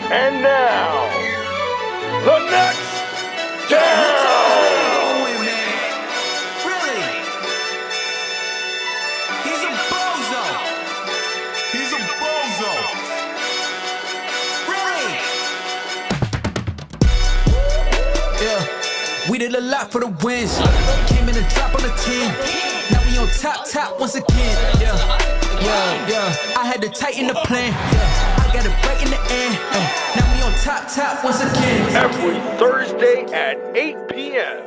And now, the next down. Really? He's a bozo. He's a bozo. Really? Yeah. We did a lot for the wins. Came in a drop on the 10. Now we on top once again. Yeah. I had to tighten the plan. I got it right in the end. Now we on top once again. Every Thursday at 8 p.m.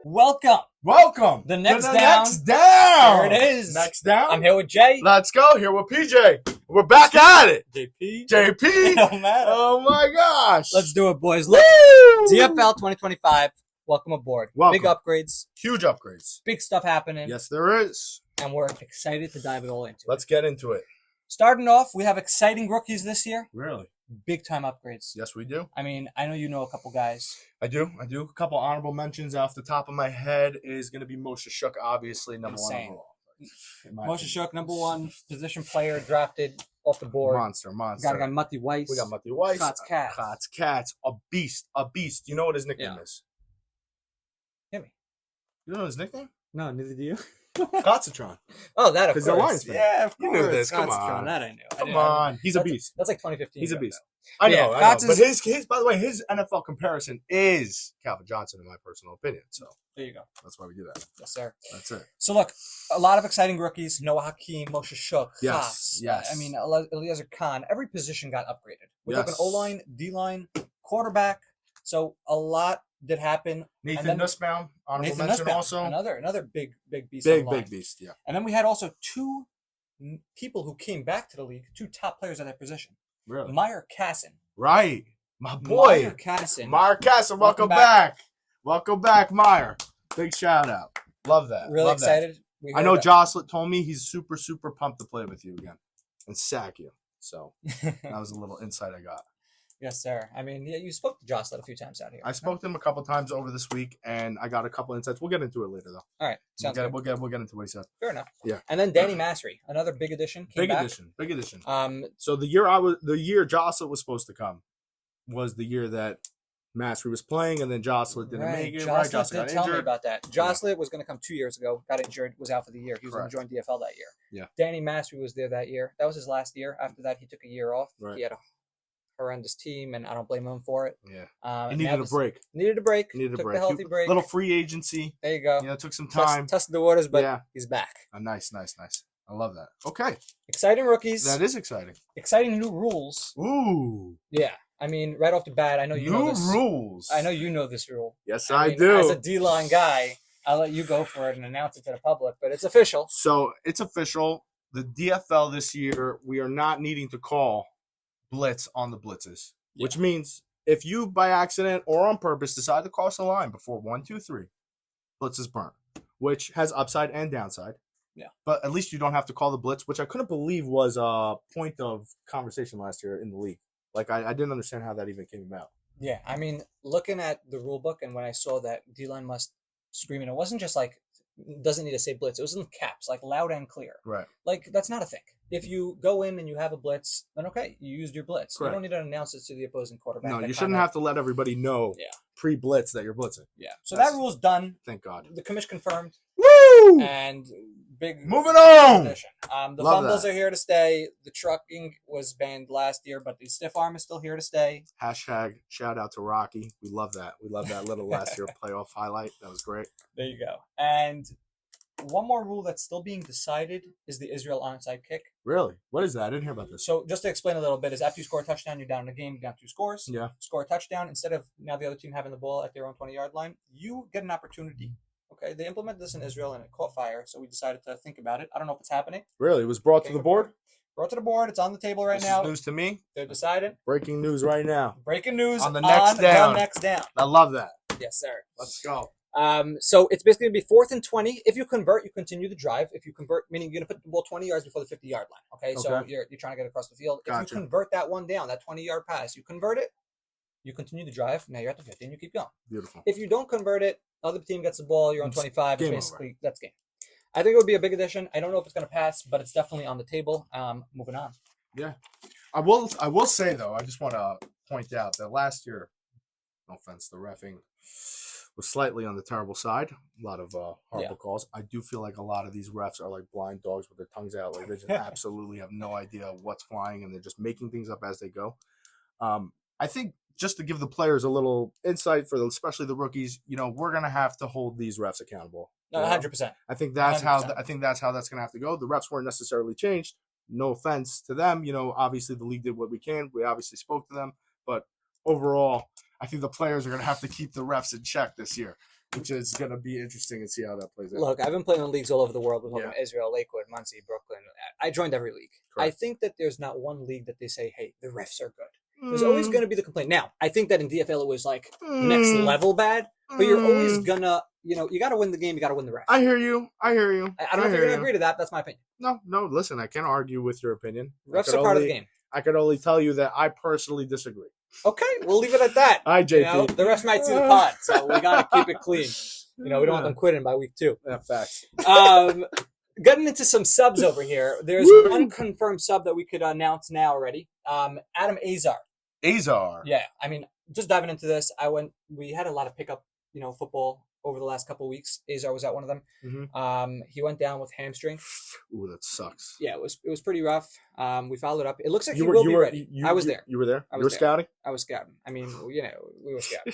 Welcome. The next to down. Next down. There it is. Next down. I'm here with Jay. Let's go. Here with PJ. We're back at it. JP. JP. No matter. Oh my gosh. Let's do it, boys. Look, Woo! DFL 2025. Welcome aboard. Welcome. Big upgrades. Huge upgrades. Big stuff happening. Yes, there is. And we're excited to dive it all into. Let's get into it. Starting off, we have exciting rookies this year. Really? Big time upgrades. Yes, we do. I mean, I know you know a couple guys. I do. A couple honorable mentions off the top of my head is going to be Moshe Shook, obviously, number Insane. one. Moshe Shook, number one position player drafted off the board. Monster. We got a guy, Mutty Weiss. We got Matthew Weiss. Katz. Cats. A beast. You know what his nickname is? Hit me. You know his nickname? No, neither do you. Katzatron. Oh, that of Because course. they're Lions fan. Yeah, of You course. knew this. Come Katzatron, on. That I knew. Come on. He's a That's- beast. That's like 2015. He's a ago, beast. though. I know, Yeah, I know. Katz But is- his, by the way, his NFL comparison is Calvin Johnson, in my personal opinion. So There you go. that's why we do that. Yes, sir. That's it. So look, a lot of exciting rookies. Noah Hakeem, Moshe Shook, Yes, Haas. yes. I mean, Eliezer Khan. Every position got upgraded. We're Yes. talking O-line, D-line, quarterback. So a lot did happen. Nathan then- Nussbaum, honorable Nathan mention Nussbaum, also. another big beast. on the line. Big beast, yeah. And then we had also two people who came back to the league, two top players at their position. Really? Meyer Casson. Right. My Meyer boy. Casson. Meyer Castle, welcome Welcome back. back. Welcome back, Meyer. Big shout out. Love that. Really Love that. excited. We I know heard Jocelyn told me he's super, super pumped to play with you again and sack you. So that. that was a little insight I got. Yes, sir. I mean, yeah, you spoke to Jocelyn a few times out here. I spoke to him a couple times over this week, and I got a couple insights. We'll get into it later, though. All right. Sounds good. We'll get into what he said. Fair enough. Yeah. And then Danny Masry, another big addition. Came back. Big addition. So So the year Jocelyn was supposed to come was the year that Mastery was playing, and then Jocelyn didn't make it. Right, Jocelyn Jocelyn did got tell me injured. about that. Jocelyn was going to come 2 years ago, got injured, was out for the year. He was Correct. going to join DFL that year. Yeah. Danny Masry was there that year. That was his last year. After that, he took a year off. Right. He had a horrendous team, and I don't blame him for it. Yeah, And he now needed a this- break. Needed a break. Needed a took break. the healthy break. Little free agency. There you go. You know, took some time. Tested the waters, but Yeah. he's back. Nice. I love that. Okay, Exciting rookies. that is exciting. Exciting new rules. Ooh, Yeah. I mean, right off the bat, I know you know new this. rules. I know you know this rule. Yes, I I mean, do. As a D-line guy, I'll let you go for it and announce it to the public, but it's official. So it's official. The DFL this year, we are not needing to call blitz on the blitzes, which means if you by accident or on purpose decide to cross the line before 1, 2, 3, blitz is burnt, which has upside and downside. Yeah. But at least you don't have to call the blitz, which I couldn't believe was a point of conversation last year in the league. Like, I didn't understand how that even came about. Yeah, I mean, looking at the rule book and when I saw that D-line must scream, and it wasn't just like, doesn't need to say blitz. It was in caps, like loud and clear. Right. Like, that's not a thing. If you go in and you have a blitz, then okay, you used your blitz. Correct. You don't need to announce it to the opposing quarterback. No, That you shouldn't kinda- have to let everybody know Yeah. pre-blitz that you're blitzing. Yeah. So That's- that rule's done. Thank God. The commission confirmed. Woo! And big Moving on. addition. The Love fumbles that. are here to stay. The trucking was banned last year, but the stiff arm is still here to stay. Hashtag shout out to Rocky. We love that. We love that little last year playoff highlight. That was great. There you go. And one more rule that's still being decided is the Israel onside kick. Really? What is that? I didn't hear about this. So just to explain a little bit, is after you score a touchdown, you're down in the game, you're down 2 scores. Yeah. Score a touchdown, instead of now the other team having the ball at their own 20-yard line, you get an opportunity. Okay, they implemented this in Israel and it caught fire, so we decided to think about it. I don't know if it's happening. Really? It was brought to the board? Brought to the board. It's on the table right This now. is news to me. They're deciding. Breaking news right now. Breaking news On the next down. The next down. I love that. Yes, sir. Let's go. So it's basically going to be 4th and 20. If you convert, you continue the drive. If you convert, meaning you're going to put the ball 20 yards before the 50-yard line. Okay, so Okay. you're trying to get across the field. If Gotcha. you convert that one down, that 20-yard pass, you convert it, you continue the drive. Now you're at the 50 and you keep going. Beautiful. If you don't convert it, other team gets the ball, you're on 25. It's Game basically, that's game. I think it would be a big addition. I don't know if it's going to pass, but it's definitely on the table. Moving on. Yeah. I will say, though, I just want to point out that last year, no offense, the reffing was slightly on the terrible side. A lot of horrible calls. I do feel like a lot of these refs are like blind dogs with their tongues out. Like they just absolutely have no idea what's flying, and they're just making things up as they go. I think just to give the players a little insight for especially the rookies, we're gonna have to hold these refs accountable. No, 100%. I think that's 100%. how that's gonna have to go. The refs weren't necessarily changed. No offense to them. Obviously the league did what we can. We obviously spoke to them, but overall, I think the players are gonna have to keep the refs in check this year, which is gonna be interesting and see how that plays out. Look, I've been playing in leagues all over the world with Israel, Lakewood, Muncie, Brooklyn. I joined every league. Correct. I think that there's not one league that they say, hey, the refs are good. There's always going to be the complaint. Now, I think that in DFL it was like next level bad, but you're always going to, you got to win the game. You got to win the ref. I hear you. I don't know if you're going to agree to that. That's my opinion. No, listen, I can't argue with your opinion. Refs are part of the game. I could only tell you that I personally disagree. Okay, we'll leave it at that. All right, JP. The refs might see the pod, so we got to keep it clean. We don't want them quitting by week 2. Yeah, facts. Getting into some subs over here. There's one confirmed sub that we could announce now already. Adam Azar. Yeah, I mean, just diving into this, we had a lot of pickup, football over the last couple of weeks. Azar was at one of them. Mm-hmm. He went down with hamstring. Ooh, that sucks. Yeah, it was pretty rough. We followed up. It looks like he will be ready. I was there. You were there? You were scouting? I was scouting. I mean, we were scouting.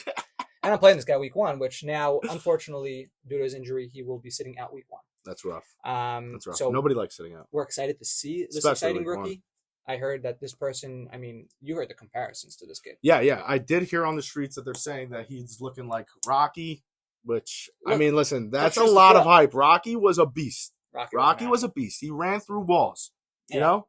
And I'm playing this guy week 1, which now, unfortunately, due to his injury, he will be sitting out week 1. That's rough. That's rough. So nobody likes sitting out. We're excited to see this Especially exciting week rookie. 1. I heard that this person, I mean, you heard the comparisons to this kid. Yeah. I did hear on the streets that they're saying that he's looking like Rocky, which, I mean, listen, that's a lot of hype. Rocky was a beast. Rocky was a beast. He ran through walls, you know?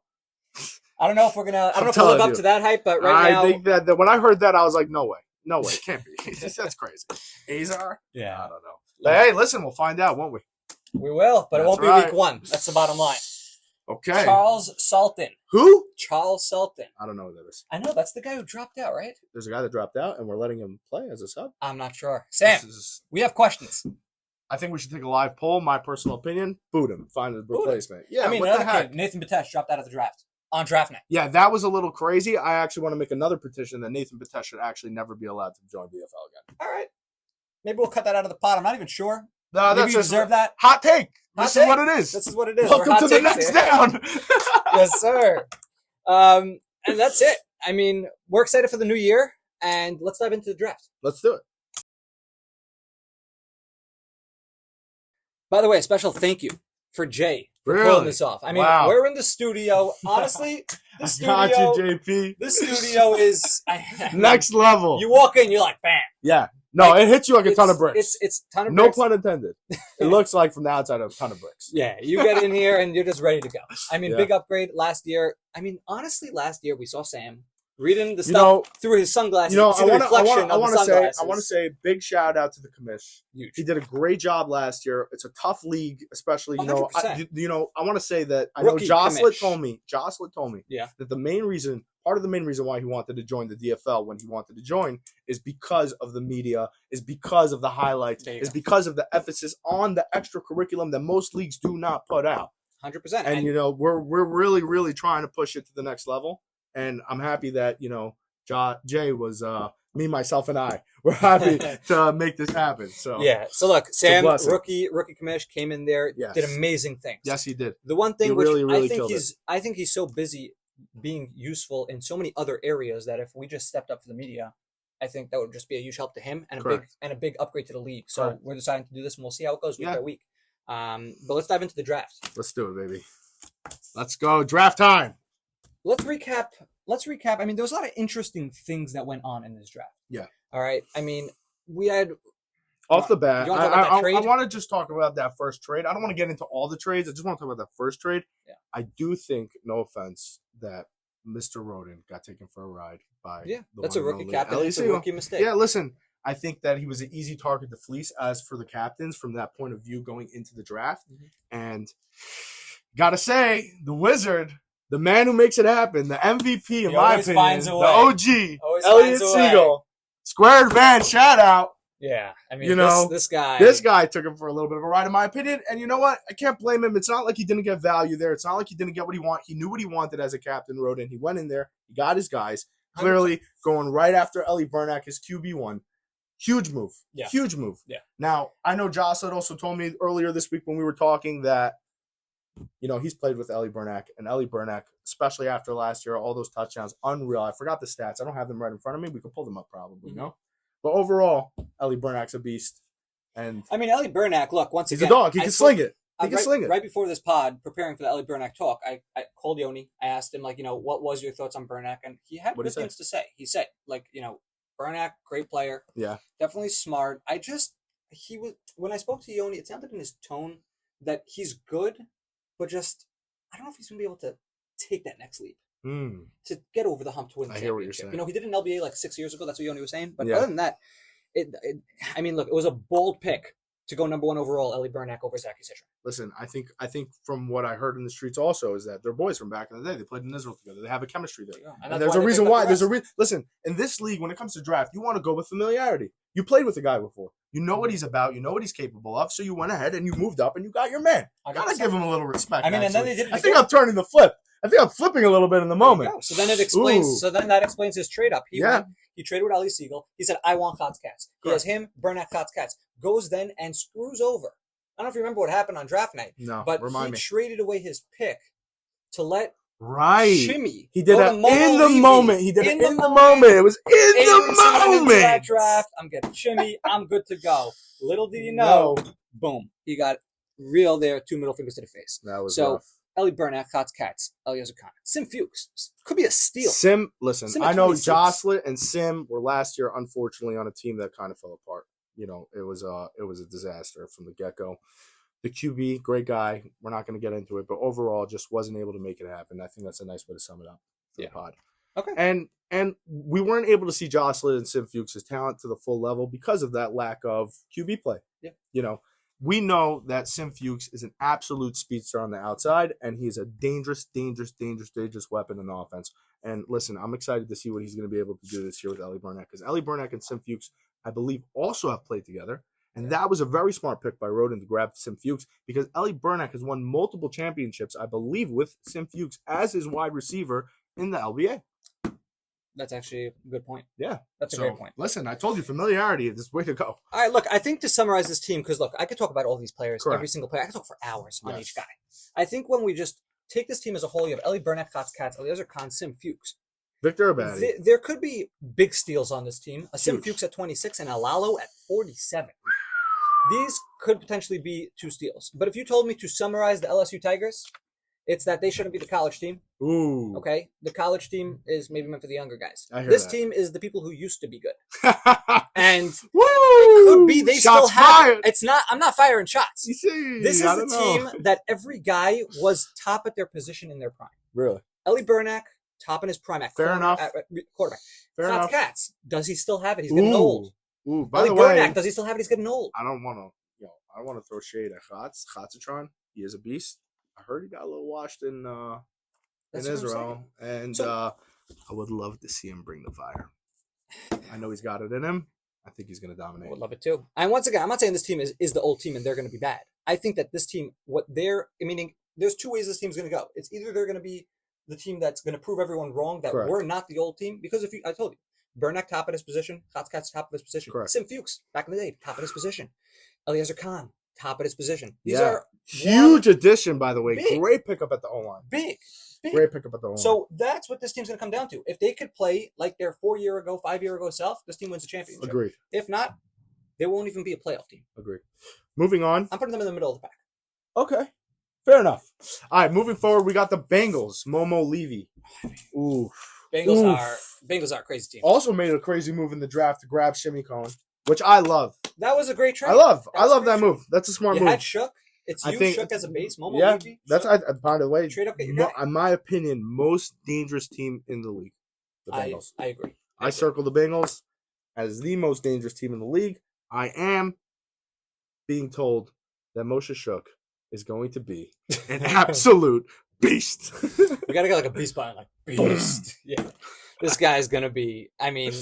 I don't know if we'll live up to that hype, but now. I think that when I heard that, I was like, no way. No way. It can't be. That's crazy. Azar? Yeah. I don't know. But hey, listen, we'll find out, won't we? We will, but it won't be week 1. That's the bottom line. Okay. Charles Sultan. Who? Charles Sultan. I don't know who that is. I know, that's the guy who dropped out, right? There's a guy that dropped out, and we're letting him play as a sub? I'm not sure. Sam, we have questions. I think we should take a live poll. My personal opinion, boot him. Find a replacement. Yeah, I mean, another kid, Nathan Batesh, dropped out of the draft on draft night. Yeah, that was a little crazy. I actually want to make another petition that Nathan Batesh should actually never be allowed to join DFL again. All right. Maybe we'll cut that out of the pot. I'm not even sure. No, maybe you deserve that. Hot take. This is what it is. This is what it is. Welcome to the next down. Yes, sir. And that's it. I mean, we're excited for the new year, and let's dive into the draft. Let's do it. By the way, a special thank you for Jay for pulling this off. I mean, we're in the studio. Honestly, the studio. Got you, JP. The studio is next level. You walk in, you're like, bam. Yeah. No, it hits you like a ton of bricks. It's a ton of No bricks. pun intended. It looks like from the outside a ton of bricks. Yeah, you get in here and you're just ready to go. I mean, big upgrade last year. I mean, honestly, last year we saw Sam reading the stuff through his sunglasses. I want to say big shout out to the commish. Huge. He did a great job last year. It's a tough league, especially I want to say that I Rookie know Jocelyn told me that part of the main reason why he wanted to join the DFL when he wanted to join is because of the media, is because of the highlights, is because of the emphasis on the extracurriculum that most leagues do not put out. 100%. And we're really, really trying to push it to the next level. And I'm happy that, Jay was me, myself, and I were happy to make this happen. So So look, Sam, rookie commish, came in there, did amazing things. Yes, he did. The one thing really I think he's so busy being useful in so many other areas that if we just stepped up for the media, I think that would just be a huge help to him and a big upgrade to the league. So we're deciding to do this, and we'll see how it goes week by week. But let's dive into the draft. Let's do it, baby. Let's go. Draft time. Let's recap. I mean, there was a lot of interesting things that went on in this draft. Yeah. All right. I mean, we had off the bat. You want to talk about that trade? I want to just talk about that first trade. I don't want to get into all the trades. I just want to talk about that first trade. Yeah. I do think, no offense, that Mr. Roden got taken for a ride by that's a rookie captain. It's a rookie mistake. Yeah, listen, I think that he was an easy target to fleece as for the captains from that point of view going into the draft. And gotta say, the Wizard, the man who makes it happen, the MVP in my opinion, the OG, Elliot Siegel, Square Advance, shout out. Yeah, I mean, You know, this guy took him for a little bit of a ride, in my opinion. And you know what? I can't blame him. It's not like he didn't get value there. It's not like he didn't get what he wanted. He knew what he wanted as a captain. Rode in. He went in there. He got his guys. Clearly going right after Ellie Bernack, his QB1. Huge move. Yeah. Huge move. Yeah. Now, I know Jocelyn also told me earlier this week when we were talking that, you know, he's played with Ellie Bernack. And Ellie Bernack, especially after last year, all those touchdowns, unreal. I forgot the stats. I don't have them right in front of me. We could pull them up probably, you know? But overall, Ellie Bernack's a beast. And I mean, Ellie Bernack, look, once he's again. a dog. He can sling it. He can sling it. Right before this pod, preparing for the Ellie Bernack talk, I called Yoni. I asked him, like, you know, what was your thoughts on Bernack? And he had good things to say. He said, like, you know, Bernack, great player. Yeah. Definitely smart. When I spoke to Yoni, it sounded in his tone that he's good, but just, I don't know if he's going to be able to take that next leap. To get over the hump to win the championship. I hear what you're saying. You know, he did an LBA like 6 years ago. That's what Yoni was saying. But other than that, I mean, look, it was a bold pick to go number 1 overall, Ellie Bernack over Zachy Citron. Listen, I think from what I heard in the streets also is that they're boys from back in the day. They played in Israel together. They have a chemistry there. And there's a reason why. Listen, in this league, when it comes to draft, you want to go with familiarity. You played with the guy before. You know what he's about. You know what he's capable of. So you went ahead and you moved up and you got your man. Gotta give him a little respect. I mean, and then they did it. I think I'm turning the flip. I think I'm flipping a little bit in the moment. So then it explains. Ooh. So then that explains his trade up. He traded with Ali Siegel. He said, "I want Cats Cats." He has him, Bernack, Cats Cats. Goes then and screws over. I don't know if you remember what happened on draft night. No, but remind me. Traded away his pick to let Shimmy. He did it in the moment. He did it in the moment. It was in the moment. That draft. I'm getting Shimmy. I'm good to go. Little did you know, boom, he got real there. 2 middle fingers to the face. That was so. Rough. Ellie Bernack, Cats, Eliezer Khan. Sim Fuchs. Could be a steal. Sim, listen, I know Jocelyn and Sim were last year, unfortunately, on a team that kind of fell apart. You know, it was a disaster from the get-go. The QB, great guy. We're not going to get into it, but overall, just wasn't able to make it happen. I think that's a nice way to sum it up for the pod. Okay. And we weren't able to see Jocelyn and Sim Fuchs' talent to the full level because of that lack of QB play. Yeah. You know, we know that Sim Fuchs is an absolute speedster on the outside, and he's a dangerous weapon in the offense. And listen, I'm excited to see what he's going to be able to do this year with Ellie Bernack, because Ellie Bernack and Sim Fuchs, I believe, also have played together. And that was a very smart pick by Roden to grab Sim Fuchs, because Ellie Bernack has won multiple championships, I believe, with Sim Fuchs as his wide receiver in the LBA. That's actually a good point. Yeah. That's a great point. Listen, I told you, familiarity is the way to go. All right, look, I think to summarize this team, because, look, I could talk about all these players, every single player. I could talk for hours on each guy. I think when we just take this team as a whole, you have Ellie Bernack, Cats, Eliezer Khan, Sim Fuchs. Victor Abadi. There could be big steals on this team. A Sim Fuchs at 26 and a Lalo at 47. These could potentially be 2 steals. But if you told me to summarize the LSU Tigers, it's that they shouldn't be the college team. Ooh. Okay? The college team is maybe meant for the younger guys. This team is the people who used to be good. And Woo! it could be they shots still have fired. It's not, I'm not firing shots. You see, this is a team that every guy was top at their position in their prime. Really? Ellie Bernack, top in his prime at enough. Quarterback. Fair enough. Cats. Does he still have it? He's getting old. Ooh, by Ellie the way, Bernack, does he still have it? He's getting old. I don't want to throw shade at Chatzatron. He is a beast. I heard he got a little washed in Israel, and I would love to see him bring the fire. I know he's got it in him. I think he's going to dominate. I would love it too. And once again, I'm not saying this team is the old team and they're going to be bad. I think that this team, meaning there's 2 ways this team's going to go. It's either they're going to be the team that's going to prove everyone wrong that we're not the old team, because I told you, Bernack top of his position, Cats top of his position, Correct. Sim Fuchs back in the day top of his position, Eliezer Khan top of his position. These are huge addition, by the way. Big. Great pickup at the O-line. Big. Great pickup at the O-line. So that's what this team's going to come down to. If they could play like their 5 year ago self, this team wins the championship. Agreed. If not, they won't even be a playoff team. Agreed. Moving on. I'm putting them in the middle of the pack. Okay. Fair enough. All right, moving forward, we got the Bengals. Momo Levy. Ooh. Bengals are a crazy team. Also made a crazy move in the draft to grab Shimmy Cohen, which I love. That was a great trade. I love that move. That's a smart move. You had Shook. It's Shook as a base. Momo Levy. That's by the way. Trade up, get your guy. In my opinion, most dangerous team in the league. The Bengals. I agree. I circle the Bengals as the most dangerous team in the league. I am being told that Moshe Shook is going to be an absolute beast. We gotta get like a beast button, like beast. Yeah, this guy's gonna be. I mean,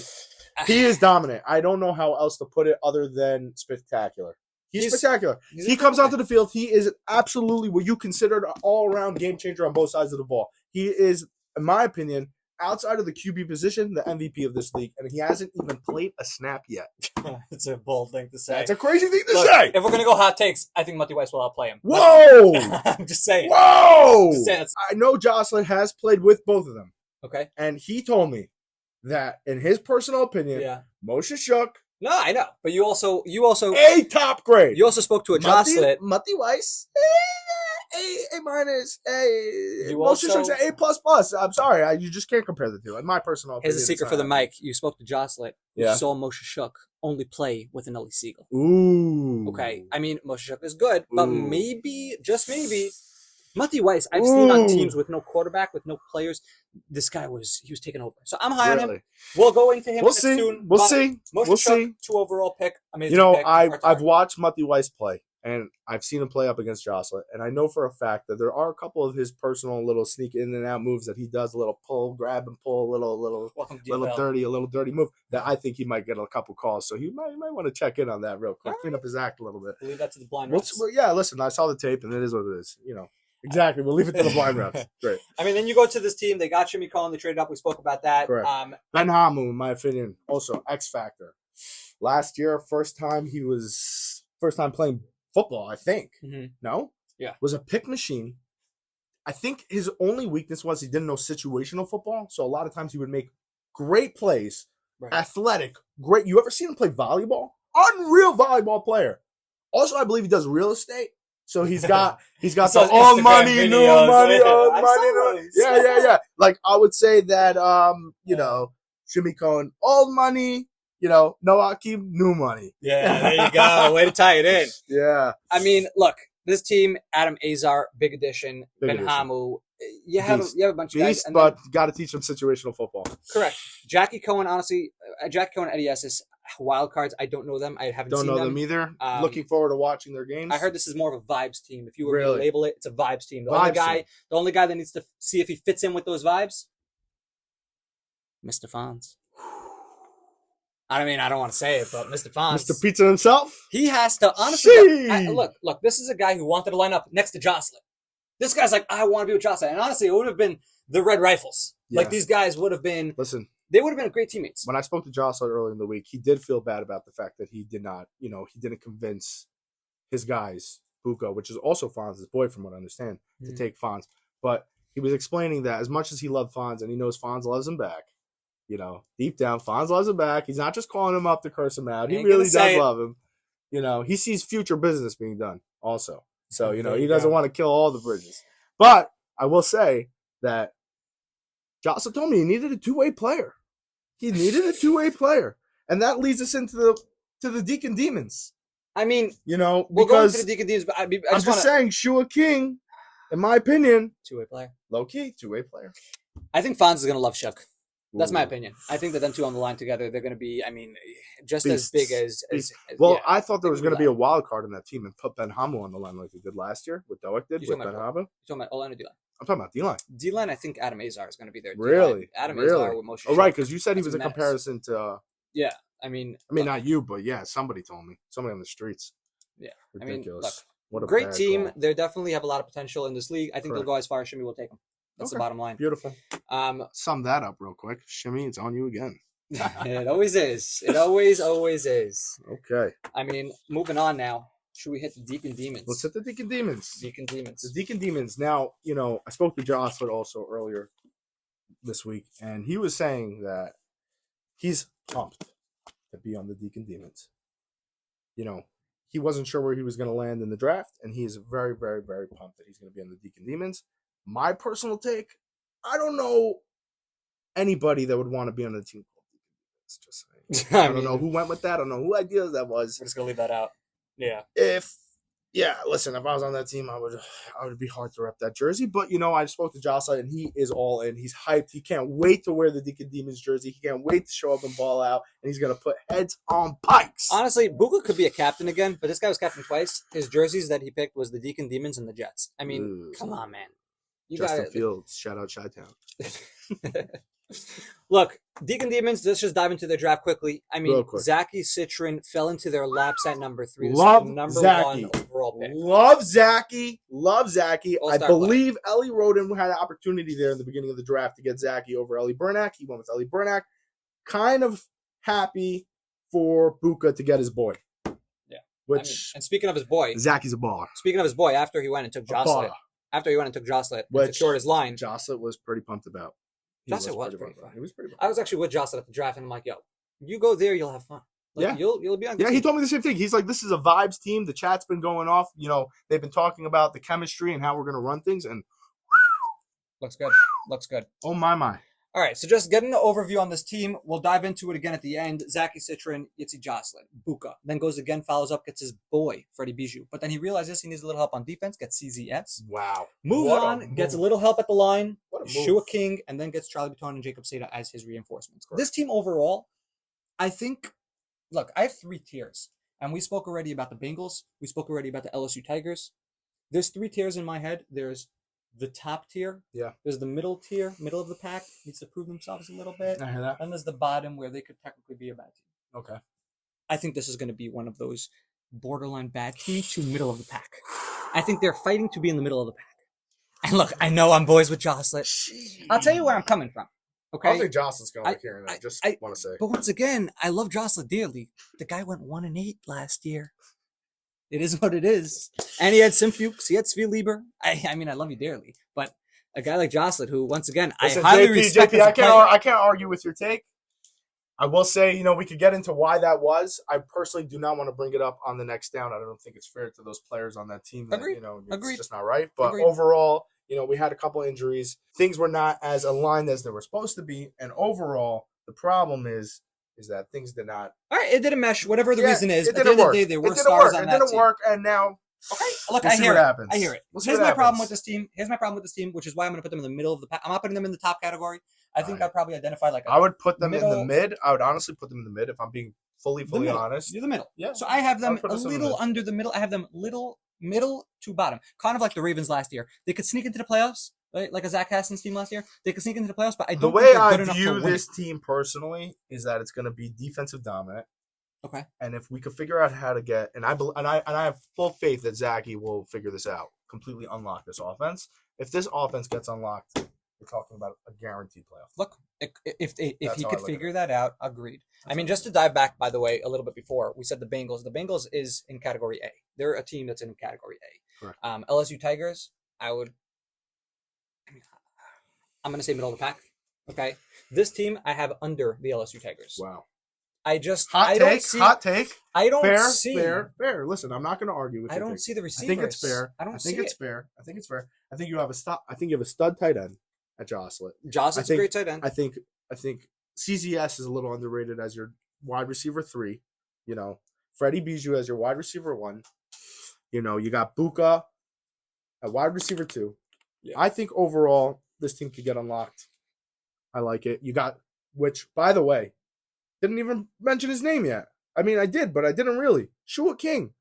He is dominant. I don't know how else to put it other than spectacular. He's spectacular. He comes onto the field. He is absolutely what you considered an all-around game changer on both sides of the ball. He is, in my opinion, outside of the QB position, the MVP of this league, and he hasn't even played a snap yet. It's a bold thing to say. That's a crazy thing to say. If we're going to go hot takes, I think Mutty Weiss will outplay him. Whoa! I'm just saying. Whoa! I know Jocelyn has played with both of them. Okay. And he told me that, in his personal opinion, Moshe Shook. No, I know. But you also A top grade. You also spoke to a Jocelyn. Mutty Weiss. A minus. Moshe Shook's an A++. I'm sorry. You just can't compare the two. In my personal opinion. Here's a secret for the mic. You spoke to Jocelyn. Yeah. You saw Moshe Shook only play with an Ellie Siegel. Ooh. Okay. I mean, Moshe Shook is good, but maybe, just maybe, Mutty Weiss, I've seen on teams with no quarterback, with no players. This guy was taking over. So I'm high on him. We'll go into him soon. We'll see. We'll see. 2 overall pick. Amazing pick. I've watched Mutty Weiss play, and I've seen him play up against Jocelyn, and I know for a fact that there are a couple of his personal little sneak in and out moves that he does, a little pull, grab and pull, a little dirty move that I think he might get a couple calls. So he might want to check in on that real quick, clean up his act a little bit. Leave that to the blind refs. Yeah, listen, I saw the tape, and it is what it is. Exactly. We'll leave it to the blind refs. Great. I mean, then you go to this team. They got Jimmy Cohen. They traded up. We spoke about that. Correct. Ben Hamu, in my opinion, also X factor. Last year, first time playing football, I think. Mm-hmm. No? Yeah. Was a pick machine. I think his only weakness was he didn't know situational football. So a lot of times he would make great plays, athletic, great. You ever seen him play volleyball? Unreal volleyball player. Also, I believe he does real estate. So he's got the all money, new money, old money. Yeah. Like I would say that Jimmy Cohen, old money, no Akeem, new money. Yeah, there you go. Way to tie it in. Yeah. I mean, look, this team, Adam Azar, big addition, Ben Hamu. You have a bunch of guys. But got to teach them situational football. Correct. Jackie Cohen, honestly, Eddie Estes, wild cards. I don't know them. I haven't seen them. Don't know them either. Looking forward to watching their games. I heard this is more of a vibes team. If you were to label it, it's a vibes team. The only guy that needs to see if he fits in with those vibes, Mr. Fonz. I mean, I don't want to say it, but Mr. Fonz. Mr. Pizza himself? He has to, honestly, look, this is a guy who wanted to line up next to Jocelyn. This guy's like, I want to be with Jocelyn. And honestly, it would have been the Red Rifles. Yeah. Like, these guys would have been... Listen. They would have been great teammates. When I spoke to Jocelyn earlier in the week, he did feel bad about the fact that he did not, he didn't convince his guys, Buko, which is also Fonz's boy, from what I understand, to take Fonz. But he was explaining that as much as he loved Fonz and he knows Fonz loves him back, deep down, Fonz loves him back. He's not just calling him up to curse him out. He really does love him. He sees future business being done also. So, he doesn't want to kill all the bridges. But I will say that Jocelyn told me he needed a two-way player. He needed a two-way player. And that leads us into the Deacon Demons. I mean, we'll go into the Deacon Demons, but I'm just saying, Shua King, in my opinion, two-way player. Low-key, two-way player. I think Fonz is going to love Shook. That's my opinion. I think that them two on the line together, they're going to be, just Beasts. as big as I thought there was going to be a wild card in that team and put Ben Hamu on the line like they did last year, what Doak did with Ben Hamu. You're talking about O-line or D-line? I'm talking about D-line. D-line, I think Adam Azar is going to be there. Really? Adam Azar with Moshe Shook. Oh, right, because you said he was a comparison to... Yeah, I mean, not you, but yeah, somebody told me. Somebody on the streets. Yeah. Ridiculous. What a great team. Goal. They definitely have a lot of potential in this league. I think they'll go as far as Shimmy will take them. That's the bottom line. Beautiful. Sum that up real quick. Shimmy, it's on you again. It always is. It always is. Okay. I mean, moving on now. Should we hit the Deacon Demons? Let's hit the Deacon Demons. The Deacon Demons. Now, I spoke to Jocelyn also earlier this week, and he was saying that he's pumped to be on the Deacon Demons. He wasn't sure where he was going to land in the draft, and he is very, very, very pumped that he's going to be on the Deacon Demons. My personal take, I don't know anybody that would want to be on the team called Deacon Demons. Just saying. I don't know who went with that. I don't know who ideas that was. We're just going to leave that out. Yeah. Listen, if I was on that team, I would be hard to rep that jersey. But, I spoke to Jocelyn, and he is all in. He's hyped. He can't wait to wear the Deacon Demons jersey. He can't wait to show up and ball out. And he's going to put heads on pikes. Honestly, Buka could be a captain again, but this guy was captain twice. His jerseys that he picked was the Deacon Demons and the Jets. I mean, come on, man. Justin Fields, shout out Chi-Town. Look, Deacon Demons, let's just dive into their draft quickly. I mean, Real quick. Zachy Citron fell into their laps at number 3. This Love is the number Zachy. 1 overall pick. Love Zachy. Love Zachy. I All-star believe Ellie Roden had an opportunity there in the beginning of the draft to get Zachy over Ellie Bernack. He went with Ellie Bernack. Kind of happy for Buka to get his boy. Yeah. Which, and speaking of his boy, Zachy's a baller. Speaking of his boy, after he went and took Jocelyn, and secured his line. Jocelyn was pretty pumped about. Jocelyn was pretty fun. He was pretty fun. I was actually with Jocelyn at the draft, and I'm like, yo, you go there, you'll have fun. Like, yeah. You'll be on. Yeah, he told me the same thing. He's like, this is a vibes team. The chat's been going off. You know, they've been talking about the chemistry and how we're going to run things. And looks good. Looks good. Oh, my. All right, so just getting an overview on this team. We'll dive into it again at the end. Zachy Citron, Yitzi Jocelyn, Buka. Then goes again, follows up, gets his boy, Freddie Bijou. But then he realizes he needs a little help on defense, gets CZS. Wow. Moves on, gets a little help at the line, Shua move. King, and then gets Charlie Baton and Jacob Seda as his reinforcements. Correct. This team overall, I think, look, I have 3 tiers. And we spoke already about the Bengals. We spoke already about the LSU Tigers. There's 3 tiers in my head. There's the top tier. Yeah. There's the middle tier, middle of the pack, needs to prove themselves a little bit. I hear that. And there's the bottom where they could technically be a bad team. Okay. I think this is going to be one of those borderline bad teams to middle of the pack. I think they're fighting to be in the middle of the pack. And look, I know I'm boys with Jocelyn. I'll tell you where I'm coming from. Okay. I don't think Jocelyn's going to carry that. I just want to say. But once again, I love Jocelyn dearly. The guy went 1-8 last year. It is what it is. And he had Sim Fuchs. He had Svi Lieber. I mean, I love you dearly. But a guy like Jocelyn, who, once again, Listen, I highly respect JP, I can't argue with your take. I will say, we could get into why that was. I personally do not want to bring it up on the next down. I don't think it's fair to those players on that team. That, Agreed. It's just not right. But overall, we had a couple injuries. Things were not as aligned as they were supposed to be. And overall, the problem is that things did not. All right, it didn't mesh. Whatever the reason is, at the end of the day, there were stars on that team. It didn't work, and now. Okay, look, I hear it. Here's my problem with this team. Which is why I'm going to put them in the middle of the pack. I'm not putting them in the top category. I think I'd probably identify I would put them in the mid. I would honestly put them in the mid if I'm being fully honest. You're the middle. Yeah. So I have them a little under the middle. I have them middle to bottom. Kind of like the Ravens last year. They could sneak into the playoffs, right? Like a Zach Hassan's team last year. They could sneak into the playoffs, but I don't think they're good enough to win. The way I view this team personally is that it's going to be defensive dominant. Okay. And if we could figure out how to get, and I have full faith that Zachy will figure this out, completely unlock this offense. If this offense gets unlocked, we're talking about a guaranteed playoff. Look, if he could figure that out, agreed. I mean, just to dive back, by the way, a little bit before, we said the Bengals. The Bengals is in Category A. They're a team that's in Category A. Correct. LSU Tigers, I'm going to say middle of the pack. Okay. This team I have under the LSU Tigers. Wow. Hot take. I don't fair, see. Fair. Listen, I'm not going to argue with you. I don't see the receivers. I think it's fair. I think it's fair. I think you have a stud tight end at Jocelyn. Jocelyn's a great tight end. I think CZS is a little underrated as your wide receiver 3. Freddie Bijou as your wide receiver 1. You got Buka at wide receiver 2. Yeah. I think overall this team could get unlocked. I like it. You got, which, by the way, didn't even mention his name yet. I mean, I did, but I didn't really. Shua King.